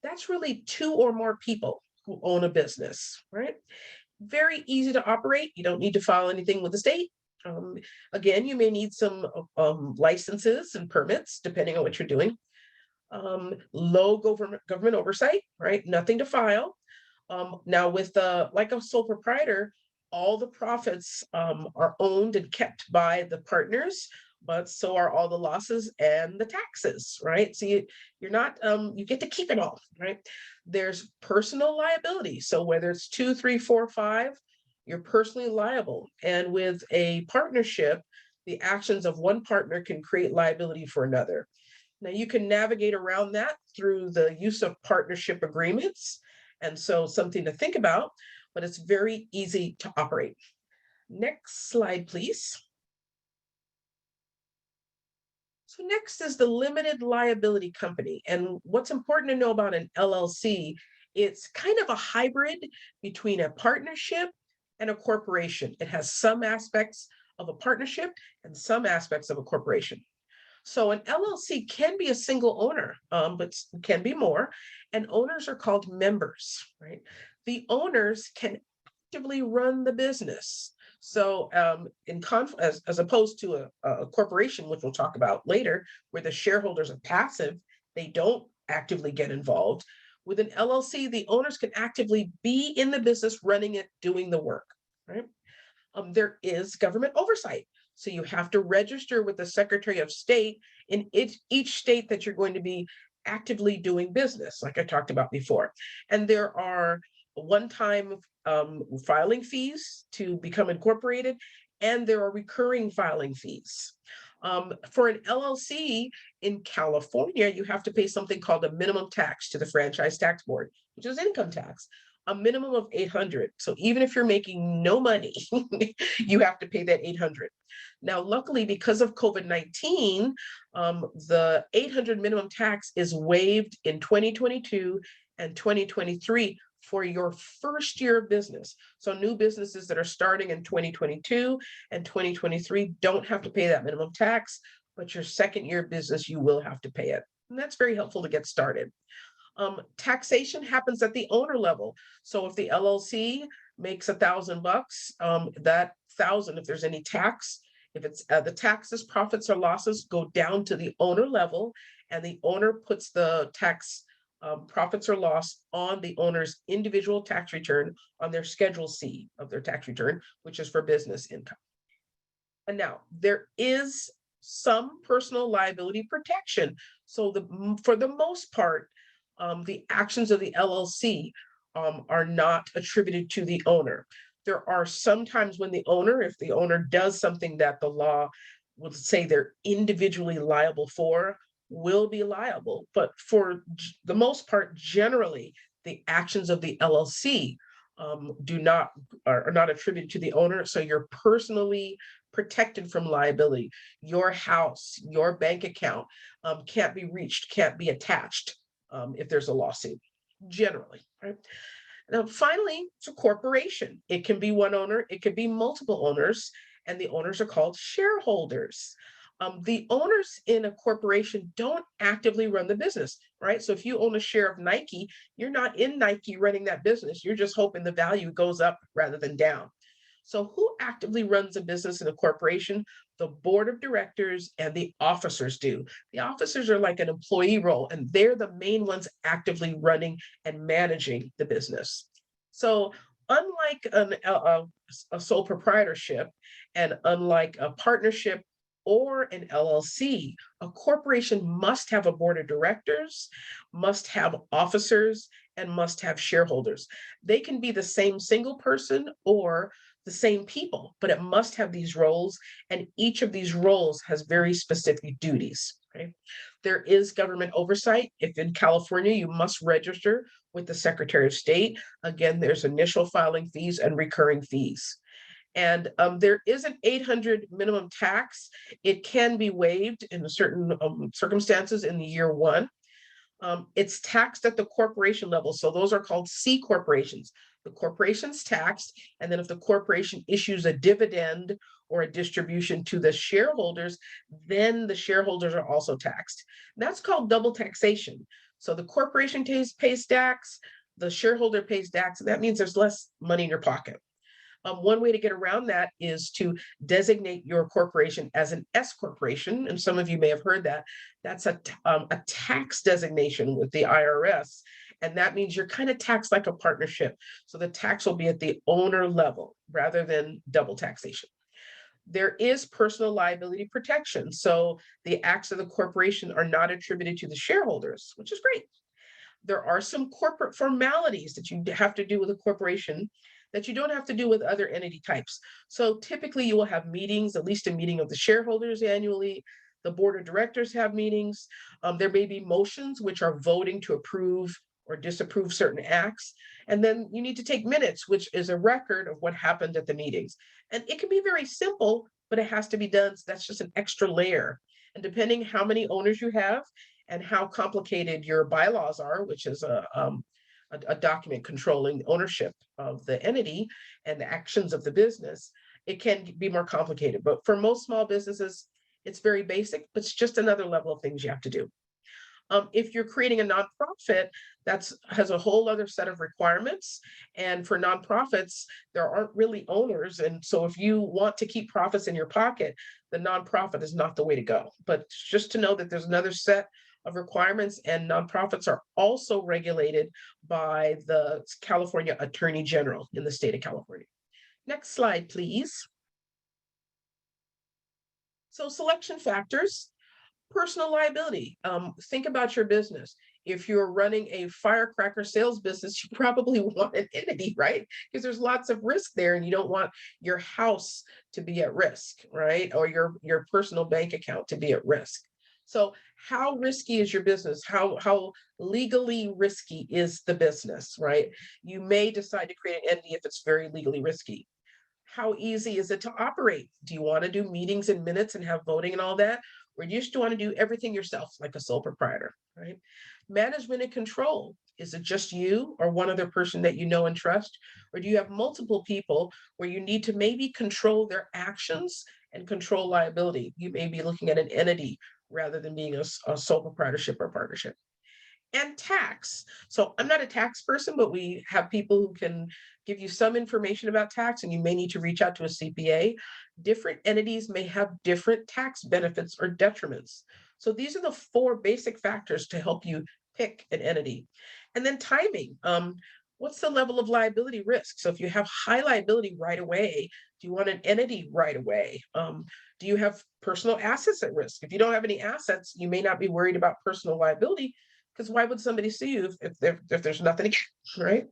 That's really two or more people who own a business, right? Very easy to operate. You don't need to file anything with the state. Again, you may need some licenses and permits, depending on what you're doing. Low government oversight, right? Nothing to file. Now with like a sole proprietor, all the profits are owned and kept by the partners, but so are all the losses and the taxes, right? So you're not, you get to keep it all, right? There's personal liability. So whether it's 2, 3, 4, 5, you're personally liable. And with a partnership, the actions of one partner can create liability for another. Now you can navigate around that through the use of partnership agreements. And so something to think about, but it's very easy to operate. Next slide, please. So next is the limited liability company. And what's important to know about an LLC, it's kind of a hybrid between a partnership and a corporation. It has some aspects of a partnership and some aspects of a corporation. So an LLC can be a single owner, but can be more, and owners are called members, right? The owners can actively run the business. So as opposed to a corporation, which we'll talk about later, where the shareholders are passive, they don't actively get involved. With an LLC, the owners can actively be in the business, running it, doing the work, right? There is government oversight. So you have to register with the Secretary of State in each state that you're going to be actively doing business, like I talked about before. And there are one-time filing fees to become incorporated, and there are recurring filing fees. For an LLC in California, you have to pay something called a minimum tax to the Franchise Tax Board, which is income tax, a minimum of $800. So even if you're making no money, you have to pay that $800. Now, luckily, because of COVID-19, the $800 minimum tax is waived in 2022 and 2023 for your first year of business. So new businesses that are starting in 2022 and 2023 don't have to pay that minimum tax, but your second year of business, you will have to pay it. And that's very helpful to get started. Taxation happens at the owner level. So if the LLC makes $1,000, that 1,000, if there's any tax, if it's the taxes, profits or losses go down to the owner level, and the owner puts the tax profits or loss on the owner's individual tax return on their Schedule C of their tax return, which is for business income. And now there is some personal liability protection. So for the most part, the actions of the LLC are not attributed to the owner. There are some times when if the owner does something that the law would say they're individually liable for, will be liable, but for the most part, generally, the actions of the LLC are not attributed to the owner, so you're personally protected from liability. Your house, your bank account can't be reached, can't be attached if there's a lawsuit, generally, right? Now, finally, it's a corporation. It can be one owner, it could be multiple owners, and the owners are called shareholders. The owners in a corporation don't actively run the business, right? So if you own a share of Nike, you're not in Nike running that business. You're just hoping the value goes up rather than down. So who actively runs a business in a corporation? The board of directors and the officers do. The officers are like an employee role, and they're the main ones actively running and managing the business. So unlike a sole proprietorship and unlike a partnership or an LLC, a corporation must have a board of directors, must have officers, and must have shareholders. They can be the same single person or the same people, but it must have these roles, and each of these roles has very specific duties. Okay? There is government oversight. If in California, you must register with the Secretary of State. Again, there's initial filing fees and recurring fees. And there is an 800 minimum tax. It can be waived in certain circumstances in the year one. It's taxed at the corporation level. So those are called C corporations. The corporation's taxed, and then if the corporation issues a dividend or a distribution to the shareholders, then the shareholders are also taxed. That's called double taxation. So the corporation pays tax, the shareholder pays tax, and that means there's less money in your pocket. One way to get around that is to designate your corporation as an S corporation, and some of you may have heard that. That's a tax designation with the IRS, and that means you're kind of taxed like a partnership. So the tax will be at the owner level rather than double taxation. There is personal liability protection, so the acts of the corporation are not attributed to the shareholders, which is great. There are some corporate formalities that you have to do with a corporation that you don't have to do with other entity types. So typically you will have meetings, at least a meeting of the shareholders annually. The board of directors have meetings. There may be motions which are voting to approve or disapprove certain acts. And then you need to take minutes, which is a record of what happened at the meetings. And it can be very simple, but it has to be done. So that's just an extra layer. And depending how many owners you have and how complicated your bylaws are, which is a document controlling ownership of the entity and the actions of the business, it can be more complicated. But for most small businesses, it's very basic, but it's just another level of things you have to do. If you're creating a nonprofit, that has a whole other set of requirements. And for nonprofits, there aren't really owners. And so if you want to keep profits in your pocket, the nonprofit is not the way to go. But just to know that there's another set of requirements, and nonprofits are also regulated by the California Attorney General in the state of California. Next slide, please. So selection factors, personal liability. Think about your business. If you're running a firecracker sales business, you probably want an entity, right? Because there's lots of risk there, and you don't want your house to be at risk, right? Or your personal bank account to be at risk. So how risky is your business? How legally risky is the business, right? You may decide to create an entity if it's very legally risky. How easy is it to operate? Do you want to do meetings and minutes and have voting and all that? Or do you just want to do everything yourself like a sole proprietor, right? Management and control. Is it just you or one other person that you know and trust? Or do you have multiple people where you need to maybe control their actions and control liability? You may be looking at an entity rather than being a sole proprietorship or partnership. And tax. So I'm not a tax person, but we have people who can give you some information about tax, and you may need to reach out to a CPA. Different entities may have different tax benefits or detriments. So these are the 4 basic factors to help you pick an entity. And then timing. What's the level of liability risk? So if you have high liability right away, do you want an entity right away? Do you have personal assets at risk? If you don't have any assets, you may not be worried about personal liability, because why would somebody sue you if there's nothing, right?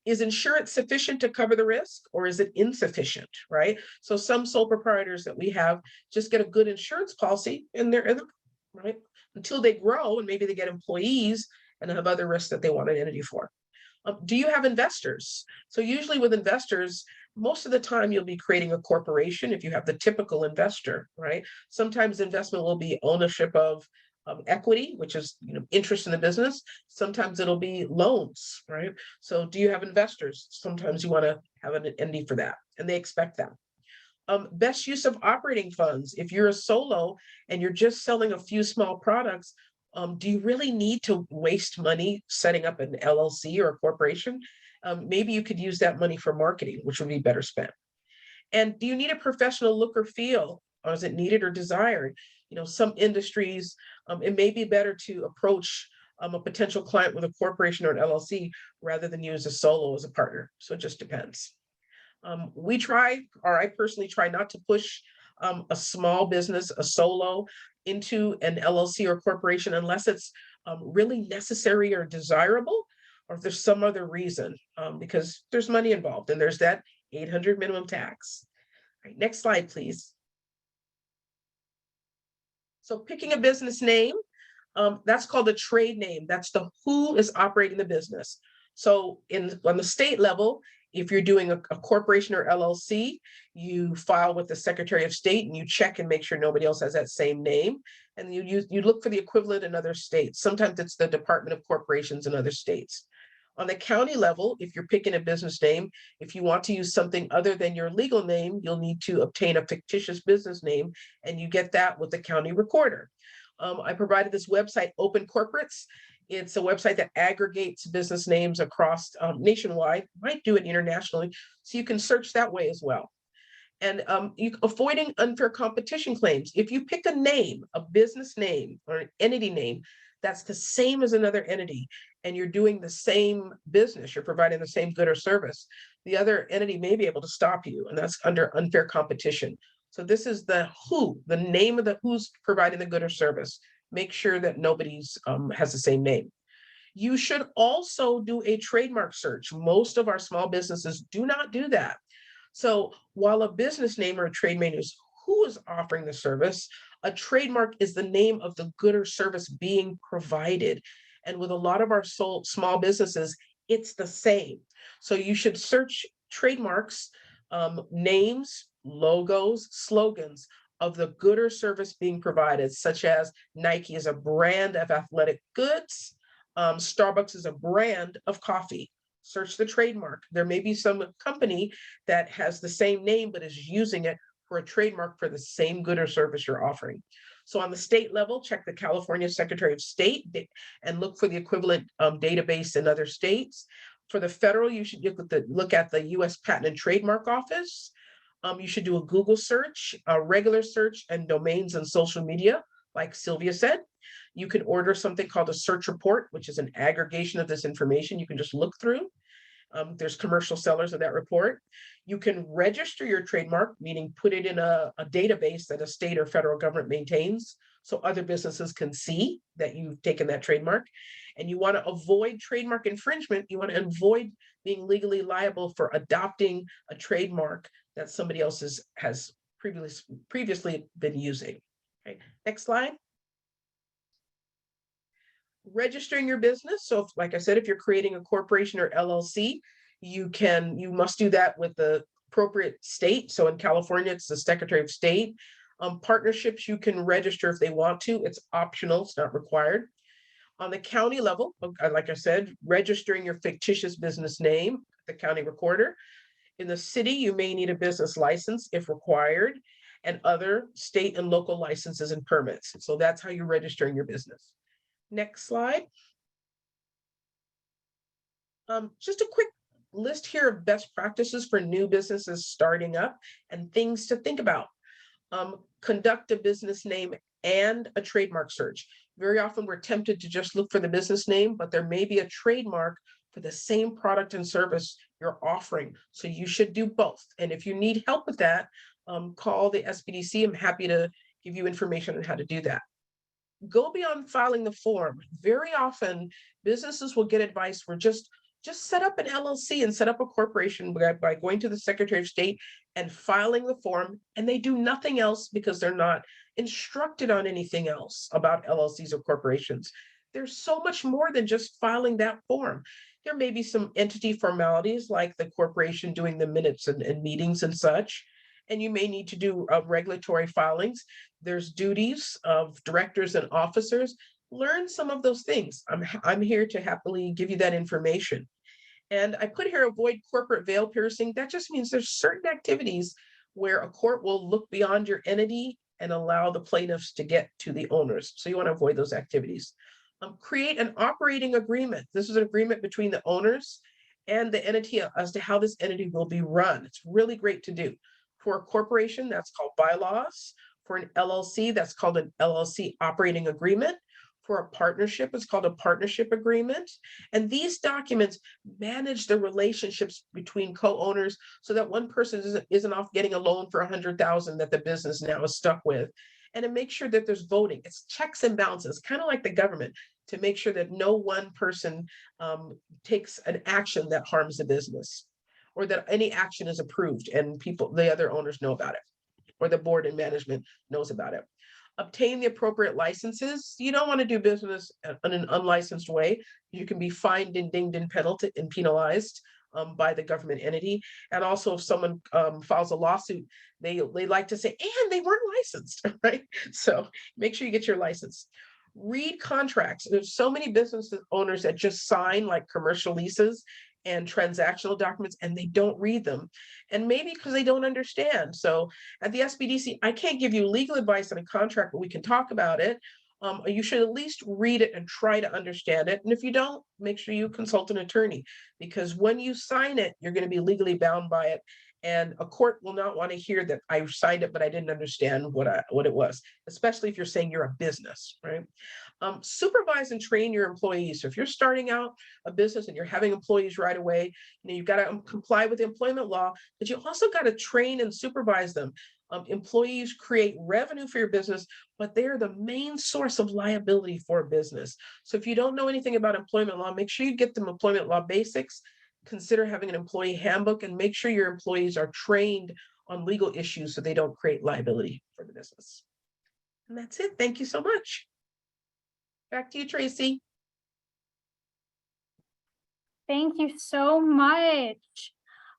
Is insurance sufficient to cover the risk, or is it insufficient, right? So some sole proprietors that we have just get a good insurance policy and they're right. until they grow and maybe they get employees and have other risks that they want an entity for. Do you have investors? So usually with investors, most of the time you'll be creating a corporation if you have the typical investor, right? Sometimes investment will be ownership of equity, which is interest in the business. Sometimes it'll be loans, right? So do you have investors? Sometimes you want to have an entity for that, and they expect that. Best use of operating funds. If you're a solo and you're just selling a few small products, do you really need to waste money setting up an LLC or a corporation? Maybe you could use that money for marketing, which would be better spent. And do you need a professional look or feel, or is it needed or desired? Some industries, it may be better to approach a potential client with a corporation or an LLC rather than use a solo as a partner. So it just depends. We try, or I personally try not to push a small business, a solo, into an LLC or corporation unless it's really necessary or desirable, or if there's some other reason, because there's money involved and there's that 800 minimum tax. All right, next slide, please. So picking a business name, that's called a trade name. That's the who is operating the business. So on the state level, if you're doing a corporation or LLC, you file with the Secretary of State and you check and make sure nobody else has that same name. And you look for the equivalent in other states. Sometimes it's the Department of Corporations in other states. On the county level, if you're picking a business name, if you want to use something other than your legal name, you'll need to obtain a fictitious business name, and you get that with the county recorder. I provided this website, Open Corporates. It's a website that aggregates business names across nationwide, might do it internationally, so you can search that way as well. And avoiding unfair competition claims. If you pick a name, a business name or an entity name, that's the same as another entity, and you're doing the same business, you're providing the same good or service, the other entity may be able to stop you, and that's under unfair competition. So this is the who, the name of the who's providing the good or service. Make sure that nobody's has the same name. You should also do a trademark search. Most of our small businesses do not do that. So while a business name or a trade name is who is offering the service, a trademark is the name of the good or service being provided. And with a lot of our small businesses, it's the same. So you should search trademarks, names, logos, slogans of the good or service being provided, such as Nike is a brand of athletic goods, Starbucks is a brand of coffee. Search the trademark. There may be some company that has the same name but is using it for a trademark for the same good or service you're offering. So on the state level, check the California Secretary of State and look for the equivalent database in other states. For the federal, you should look at the U.S. Patent and Trademark Office. You should do a Google search, a regular search, and domains and social media, like Sylvia said. You can order something called a search report, which is an aggregation of this information you can just look through. There's commercial sellers of that report. You can register your trademark, meaning put it in a database that a state or federal government maintains, so other businesses can see that you've taken that trademark. And you want to avoid trademark infringement. You want to avoid being legally liable for adopting a trademark that somebody else has previously been using. Okay, next slide. Registering your business. So like I said, if you're creating a corporation or LLC, you must do that with the appropriate state. So in California, it's the Secretary of State. Partnerships, you can register if they want to. It's optional, it's not required. On the county level, like I said, registering your fictitious business name, the county recorder. In the city, you may need a business license if required, and other state and local licenses and permits. So that's how you're registering your business. Next slide. Just a quick list here of best practices for new businesses starting up and things to think about. Conduct a business name and a trademark search. Very often we're tempted to just look for the business name, but there may be a trademark for the same product and service you're offering. So you should do both. And if you need help with that, call the SBDC. I'm happy to give you information on how to do that. Go beyond filing the form. Very often businesses will get advice, we're just just set up an LLC and set up a corporation by going to the Secretary of State and filing the form, and they do nothing else because they're not instructed on anything else about LLCs or corporations. There's so much more than just filing that form. There may be some entity formalities like the corporation doing the minutes and meetings and such, and you may need to do regulatory filings. There's duties of directors and officers. Learn some of those things. I'm here to happily give you that information. And I put here, avoid corporate veil piercing. That just means there's certain activities where a court will look beyond your entity and allow the plaintiffs to get to the owners. So you want to avoid those activities. Create an operating agreement. This is an agreement between the owners and the entity as to how this entity will be run. It's really great to do. For a corporation, that's called bylaws. For an LLC, that's called an LLC operating agreement. For a partnership, it's called a partnership agreement. And these documents manage the relationships between co-owners so that one person isn't off getting a loan for $100,000 that the business now is stuck with. And to make sure that there's voting, it's checks and balances, kind of like the government, to make sure that no one person takes an action that harms the business, or that any action is approved and the other owners know about it, or the board and management knows about it. Obtain the appropriate licenses. You don't want to do business in an unlicensed way. You can be fined and dinged and penalized by the government entity. And also if someone files a lawsuit, they like to say, and they weren't licensed, right? So make sure you get your license. Read contracts. There's so many business owners that just sign like commercial leases and transactional documents, and they don't read them, and maybe because they don't understand. So at the SBDC, I can't give you legal advice on a contract, but we can talk about it. You should at least read it and try to understand it. And if you don't, make sure you consult an attorney, because when you sign it, you're going to be legally bound by it. And a court will not want to hear that I signed it, but I didn't understand what it was, especially if you're saying you're a business, right? Supervise and train your employees. So if you're starting out a business and you're having employees right away, you've got to comply with the employment law, but you also got to train and supervise them. Employees create revenue for your business, but they are the main source of liability for a business. So if you don't know anything about employment law, make sure you get them employment law basics. Consider having an employee handbook, and make sure your employees are trained on legal issues so they don't create liability for the business. And that's it. Thank you so much. Back to you, Tracy. Thank you so much.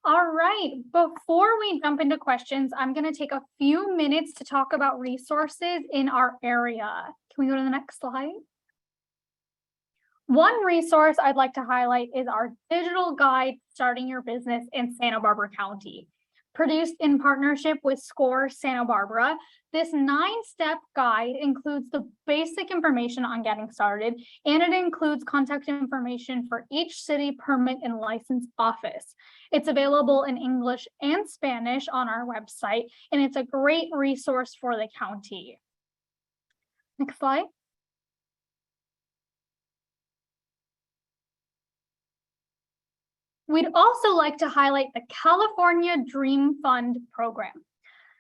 All right, before we jump into questions, I'm going to take a few minutes to talk about resources in our area. Can we go to the next slide? One resource I'd like to highlight is our digital guide, Starting Your Business in Santa Barbara County. Produced in partnership with SCORE Santa Barbara, this 9-step guide includes the basic information on getting started, and it includes contact information for each city permit and license office. It's available in English and Spanish on our website, and it's a great resource for the county. Next slide. We'd also like to highlight the California Dream Fund program.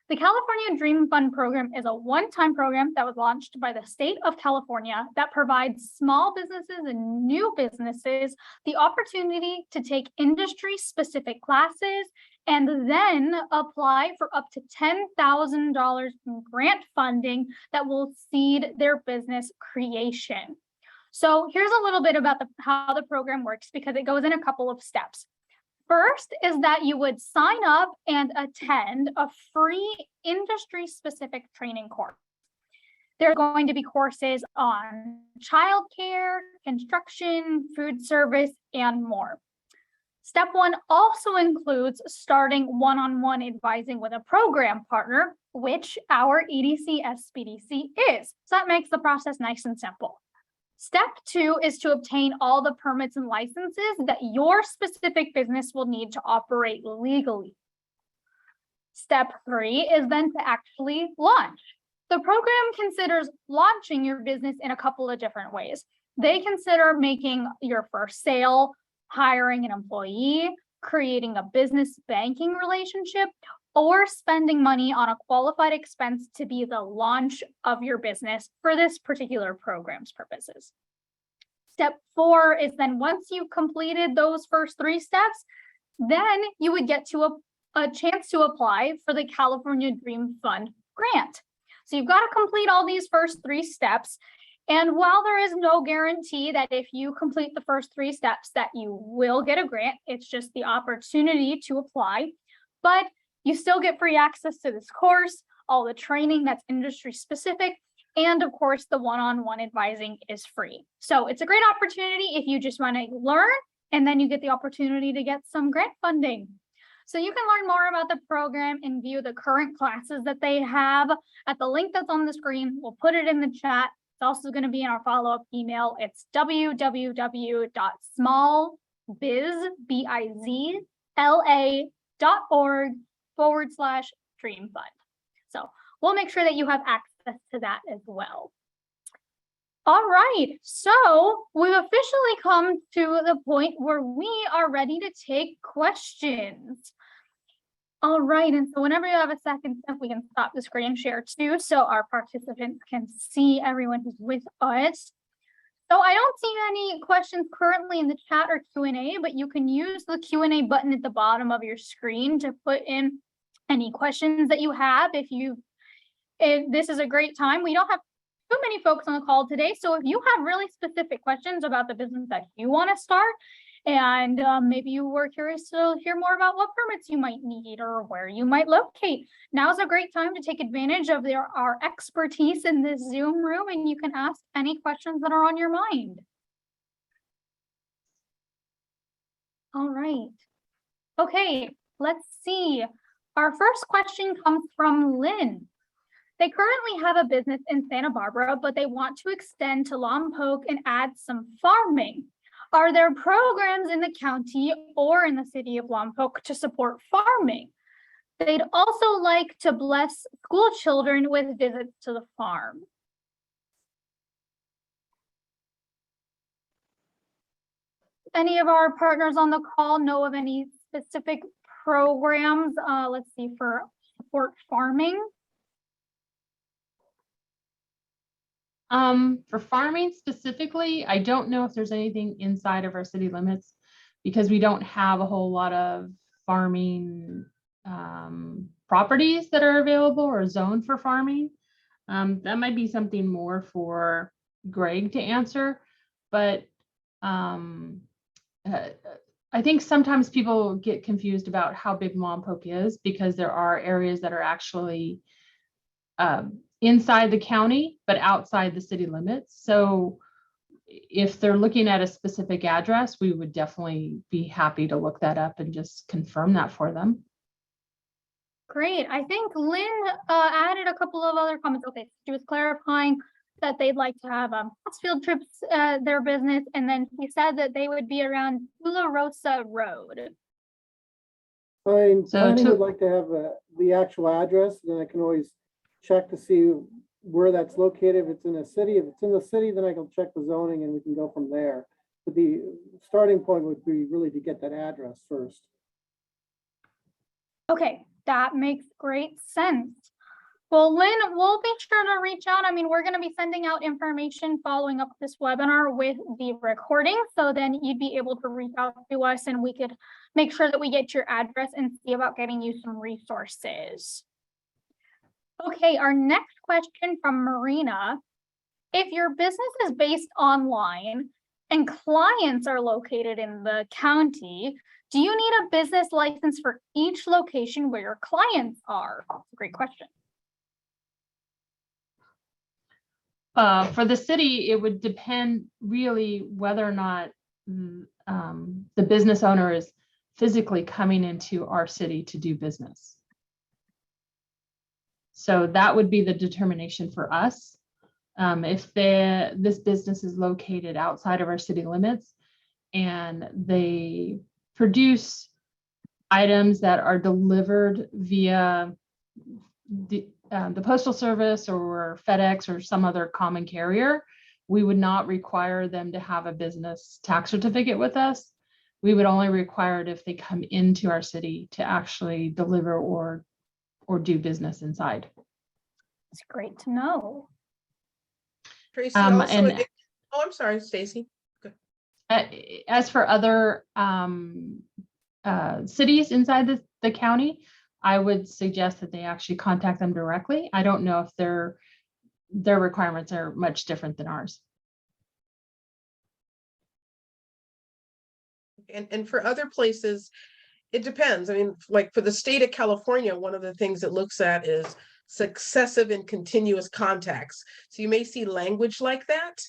The California Dream Fund program is a one-time program that was launched by the state of California that provides small businesses and new businesses the opportunity to take industry-specific classes and then apply for up to $10,000 in grant funding that will seed their business creation. So here's a little bit about how the program works, because it goes in a couple of steps. First is that you would sign up and attend a free industry-specific training course. There are going to be courses on childcare, construction, food service, and more. Step 1 also includes starting one-on-one advising with a program partner, which our EDC SBDC is. So that makes the process nice and simple. Step 2 is to obtain all the permits and licenses that your specific business will need to operate legally. Step 3 is then to actually launch. The program considers launching your business in a couple of different ways. They consider making your first sale, hiring an employee, creating a business banking relationship, or spending money on a qualified expense to be the launch of your business for this particular program's purposes. step 4 is then once you've completed those first 3 steps, then you would get to a chance to apply for the California Dream Fund grant. So you've got to complete all these first 3 steps. And while there is no guarantee that if you complete the first 3 steps that you will get a grant, it's just the opportunity to apply. But you still get free access to this course, all the training that's industry specific, and of course, the one-on-one advising is free. So it's a great opportunity if you just want to learn, and then you get the opportunity to get some grant funding. So you can learn more about the program and view the current classes that they have at the link that's on the screen. We'll put it in the chat. It's also going to be in our follow-up email. It's www.smallbizla.org/dream fund. So we'll make sure that you have access to that as well. All right, so we've officially come to the point where we are ready to take questions. All right, and so whenever you have a second, we can stop the screen share too, so our participants can see everyone who's with us. So I don't see any questions currently in the chat or Q&A, but you can use the Q&A button at the bottom of your screen to put in any questions that you have. If this is a great time. We don't have too many folks on the call today, so if you have really specific questions about the business that you want to start, and maybe you were curious to hear more about what permits you might need or where you might locate, now's a great time to take advantage of our expertise in this Zoom room, and you can ask any questions that are on your mind. All right. Okay, let's see. Our first question comes from Lynn. They currently have a business in Santa Barbara, but they want to extend to Lompoc and add some farming. Are there programs in the county or in the city of Lompoc to support farming? They'd also like to bless school children with visits to the farm. Any of our partners on the call know of any specific programs, let's see, for support farming? For farming specifically, I don't know if there's anything inside of our city limits because we don't have a whole lot of farming properties that are available or zoned for farming. That might be something more for Greg to answer, but I think sometimes people get confused about how big Lompoc is because there are areas that are actually inside the county, but outside the city limits. So if they're looking at a specific address, we would definitely be happy to look that up and just confirm that for them. Great. I think Lynn added a couple of other comments. Okay, she was clarifying that they'd like to have field trips, their business, and then she said that they would be around Tula Rosa Road. Planning So would like to have the actual address, then I can always check to see where that's located. If it's in a city, if it's in the city, then I can check the zoning and we can go from there. But the starting point would be really to get that address first. Okay, that makes great sense. Well, Lynn, we'll be sure to reach out. I mean, we're going to be sending out information following up this webinar with the recording. So then you'd be able to reach out to us and we could make sure that we get your address and see about getting you some resources. Okay, our next question from Marina. If your business is based online and clients are located in the county, do you need a business license for each location where your clients are? That's a great question. For the city, it would depend really whether or not the business owner is physically coming into our city to do business. So that would be the determination for us. If this business is located outside of our city limits and they produce items that are delivered via the Postal Service or FedEx or some other common carrier, we would not require them to have a business tax certificate with us. We would only require it if they come into our city to actually deliver or do business inside. It's great to know. Tracy, also, and oh, I'm sorry, Stacy. As for other cities inside the county, I would suggest that they actually contact them directly. I don't know if their requirements are much different than ours. And for other places, it depends. I mean, like for the state of California, one of the things it looks at is successive and continuous contacts. So you may see language like that.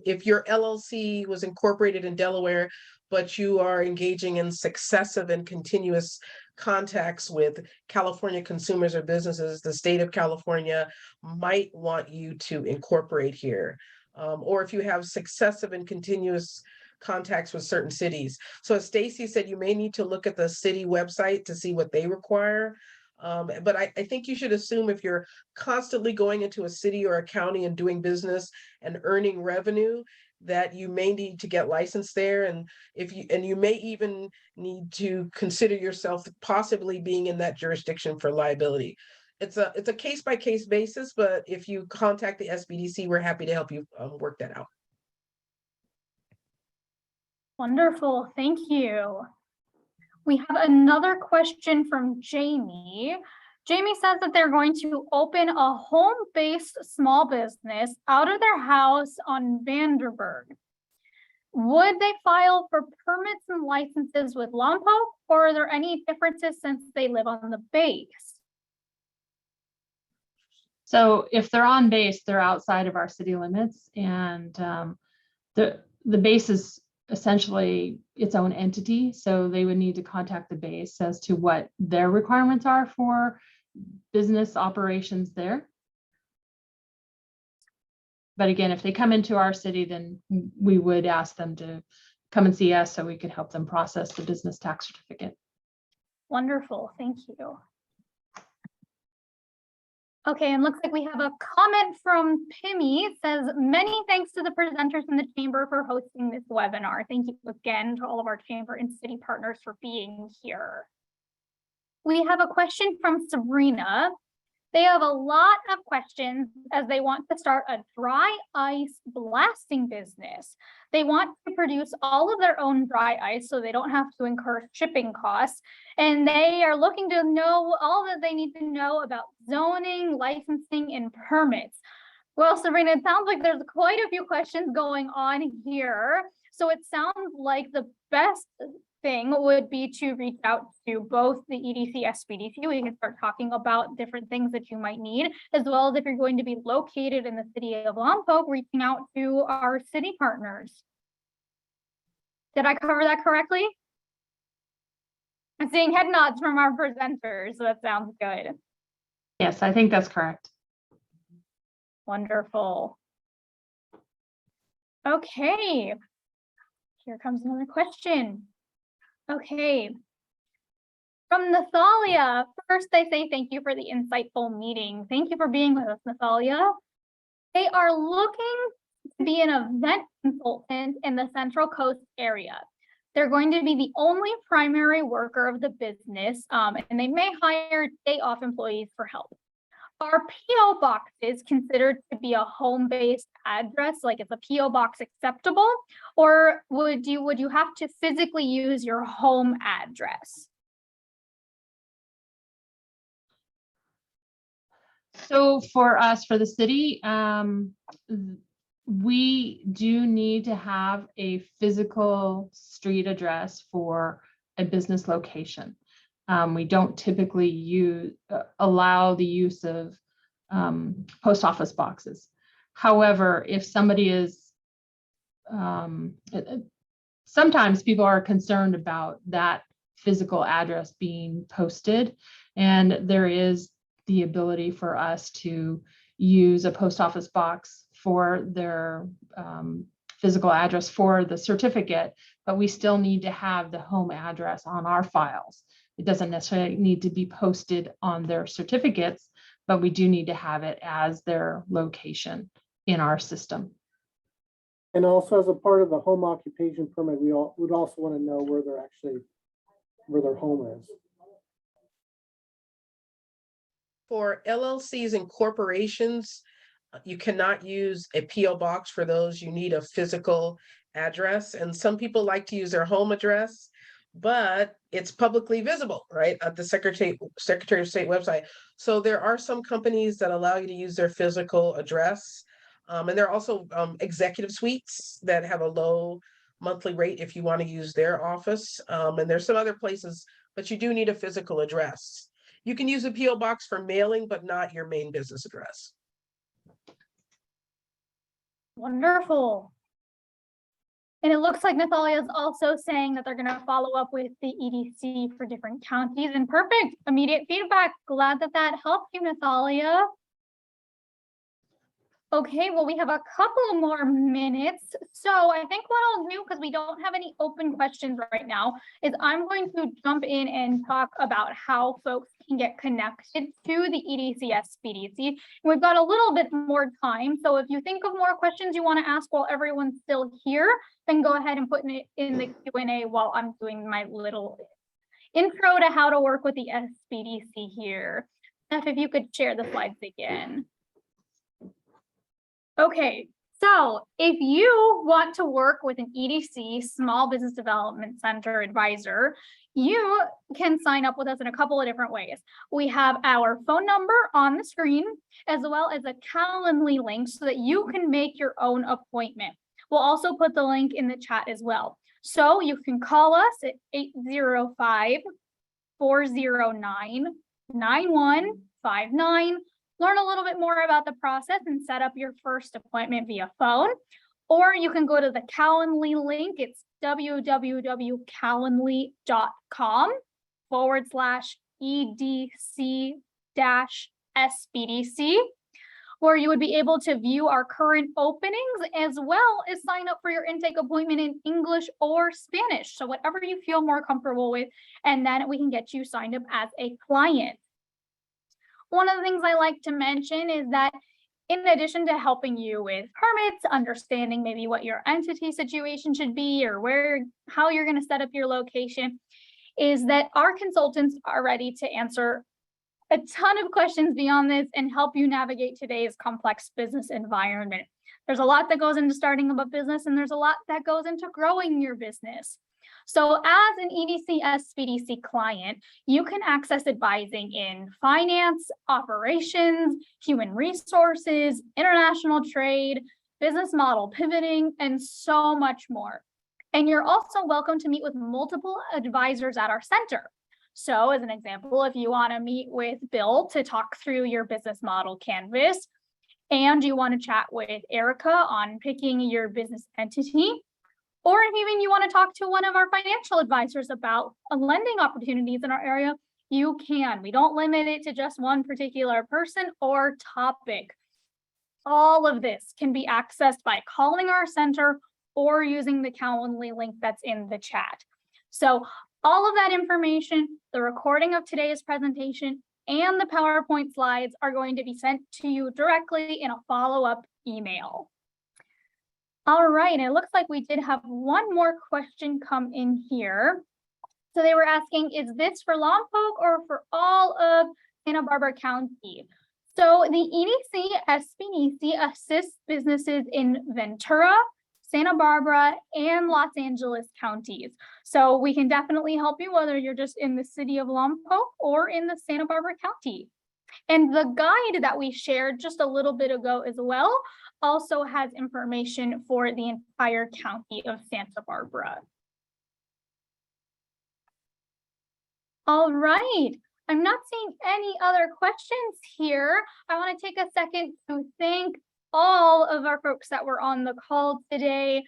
If your LLC was incorporated in Delaware, but you are engaging in successive and continuous contacts with California consumers or businesses, the state of California might want you to incorporate here. Or if you have successive and continuous contacts with certain cities. So as Stacy said, you may need to look at the city website to see what they require. But I think you should assume if you're constantly going into a city or a county and doing business and earning revenue, that you may need to get licensed there. And you may even need to consider yourself possibly being in that jurisdiction for liability. It's a case by case basis, but if you contact the SBDC, we're happy to help you work that out. Wonderful, thank you. We have another question from Jamie. Jamie says that they're going to open a home-based small business out of their house on Vanderburg. Would they file for permits and licenses with Lompoc, or are there any differences since they live on the base? So if they're on base, they're outside of our city limits, and the base is essentially its own entity. So they would need to contact the base as to what their requirements are for business operations there. But again, if they come into our city, then we would ask them to come and see us so we could help them process the business tax certificate. Wonderful, thank you. Okay, and looks like we have a comment from Pimmy. It says, many thanks to the presenters in the chamber for hosting this webinar. Thank you again to all of our chamber and city partners for being here. We have a question from Sabrina. They have a lot of questions as they want to start a dry ice blasting business. They want to produce all of their own dry ice so they don't have to incur shipping costs. And they are looking to know all that they need to know about zoning, licensing, and permits. Well, Sabrina, it sounds like there's quite a few questions going on here. So it sounds like the best thing would be to reach out to both the EDC SBDC. We can start talking about different things that you might need, as well as if you're going to be located in the city of Lompoc, reaching out to our city partners. Did I cover that correctly? I'm seeing head nods from our presenters, so that sounds good. Yes, I think that's correct. Wonderful. Okay, here comes another question. Okay, from Nathalia, first they say thank you for the insightful meeting. Thank you for being with us, Nathalia. They are looking to be an event consultant in the Central Coast area. They're going to be the only primary worker of the business, and they may hire day-off employees for help. Are PO boxes considered to be a home-based address? Like, is a PO box acceptable, or would you have to physically use your home address? So for us, for the city, we do need to have a physical street address for a business location. We don't typically allow the use of post office boxes. However, if somebody is, sometimes people are concerned about that physical address being posted, and there is the ability for us to use a post office box for their physical address for the certificate, but we still need to have the home address on our files. It doesn't necessarily need to be posted on their certificates, but we do need to have it as their location in our system. And also, as a part of the home occupation permit, we would also want to know where their home is. For LLCs and corporations, you cannot use a PO box for those. You need a physical address, and some people like to use their home address, but it's publicly visible, right, at the Secretary of State website. So there are some companies that allow you to use their physical address. And there are also executive suites that have a low monthly rate if you want to use their office. And there's some other places, but you do need a physical address. You can use a PO box for mailing, but not your main business address. Wonderful. And it looks like Nathalia is also saying that they're going to follow up with the EDC for different counties. And perfect, immediate feedback. Glad that that helped you, Nathalia. Okay, well, we have a couple more minutes. So I think what I'll do, because we don't have any open questions right now, is I'm going to jump in and talk about how folks can get connected to the EDC SBDC. We've got a little bit more time. So if you think of more questions you want to ask while everyone's still here, then go ahead and put it in the Q&A while I'm doing my little intro to how to work with the SBDC here. Steph, if you could share the slides again. Okay, so if you want to work with an EDC, Small Business Development Center advisor, you can sign up with us in a couple of different ways. We have our phone number on the screen, as well as a Calendly link so that you can make your own appointment. We'll also put the link in the chat as well. So you can call us at 805-409-9159. Learn a little bit more about the process and set up your first appointment via phone. Or you can go to the Calendly link. It's www.calendly.com/EDC-SBDC, where you would be able to view our current openings as well as sign up for your intake appointment in English or Spanish. So whatever you feel more comfortable with, and then we can get you signed up as a client. One of the things I like to mention is that in addition to helping you with permits, understanding maybe what your entity situation should be or how you're going to set up your location, is that our consultants are ready to answer a ton of questions beyond this and help you navigate today's complex business environment. There's a lot that goes into starting up a business, and there's a lot that goes into growing your business. So as an EDC SBDC client, you can access advising in finance, operations, human resources, international trade, business model pivoting, and so much more. And you're also welcome to meet with multiple advisors at our center. So as an example, if you want to meet with Bill to talk through your business model canvas, and you want to chat with Erica on picking your business entity, or if even you want to talk to one of our financial advisors about lending opportunities in our area, you can. We don't limit it to just one particular person or topic. All of this can be accessed by calling our center or using the Calendly link that's in the chat. So all of that information, the recording of today's presentation, and the PowerPoint slides are going to be sent to you directly in a follow-up email. All right, and it looks like we did have one more question come in here. So they were asking, is this for Lompoc or for all of Santa Barbara County? So the EDC SBDC assists businesses in Ventura, Santa Barbara, and Los Angeles counties. So we can definitely help you whether you're just in the city of Lompoc or in the Santa Barbara County. And the guide that we shared just a little bit ago as well also has information for the entire county of Santa Barbara. All right, I'm not seeing any other questions here. I want to take a second to thank all of our folks that were on the call today.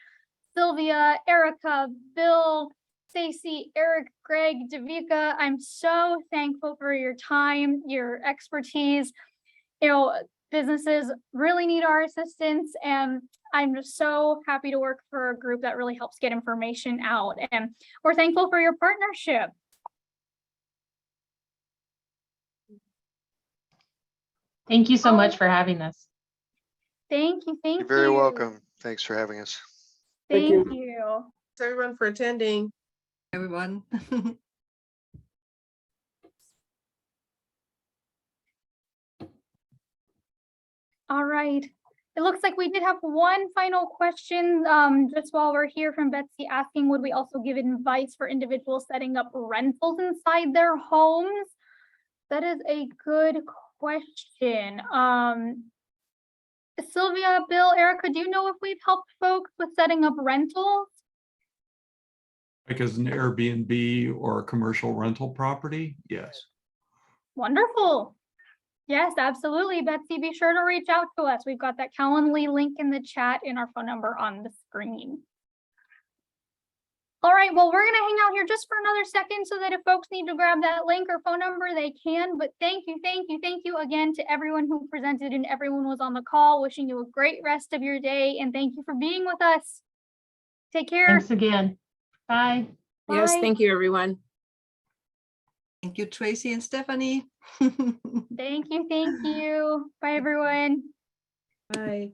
Sylvia, Erica, Bill, Stacy, Eric, Greg, Davika, I'm so thankful for your time, your expertise. You know, businesses really need our assistance, and I'm just so happy to work for a group that really helps get information out. And we're thankful for your partnership. Thank you so much for having us. Thank you. Thank you. You're very welcome. Thanks for having us. Thank Thank you. Thanks everyone for attending. Everyone. All right. It looks like we did have one final question, just while we're here, from Betsy, asking, would we also give advice for individuals setting up rentals inside their homes? That is a good question. Sylvia, Bill, Erica, do you know if we've helped folks with setting up rentals? Like as an Airbnb or a commercial rental property? Yes. Wonderful. Yes, absolutely. Betsy, be sure to reach out to us. We've got that Calendly link in the chat and our phone number on the screen. All right, well, we're going to hang out here just for another second so that if folks need to grab that link or phone number, they can. But thank you again to everyone who presented and everyone who was on the call. Wishing you a great rest of your day, and thank you for being with us. Take care. Thanks again. Bye. Yes, Bye. thank you, everyone. Thank you, Tracy and Stephanie. Thank you. Bye, everyone. Bye.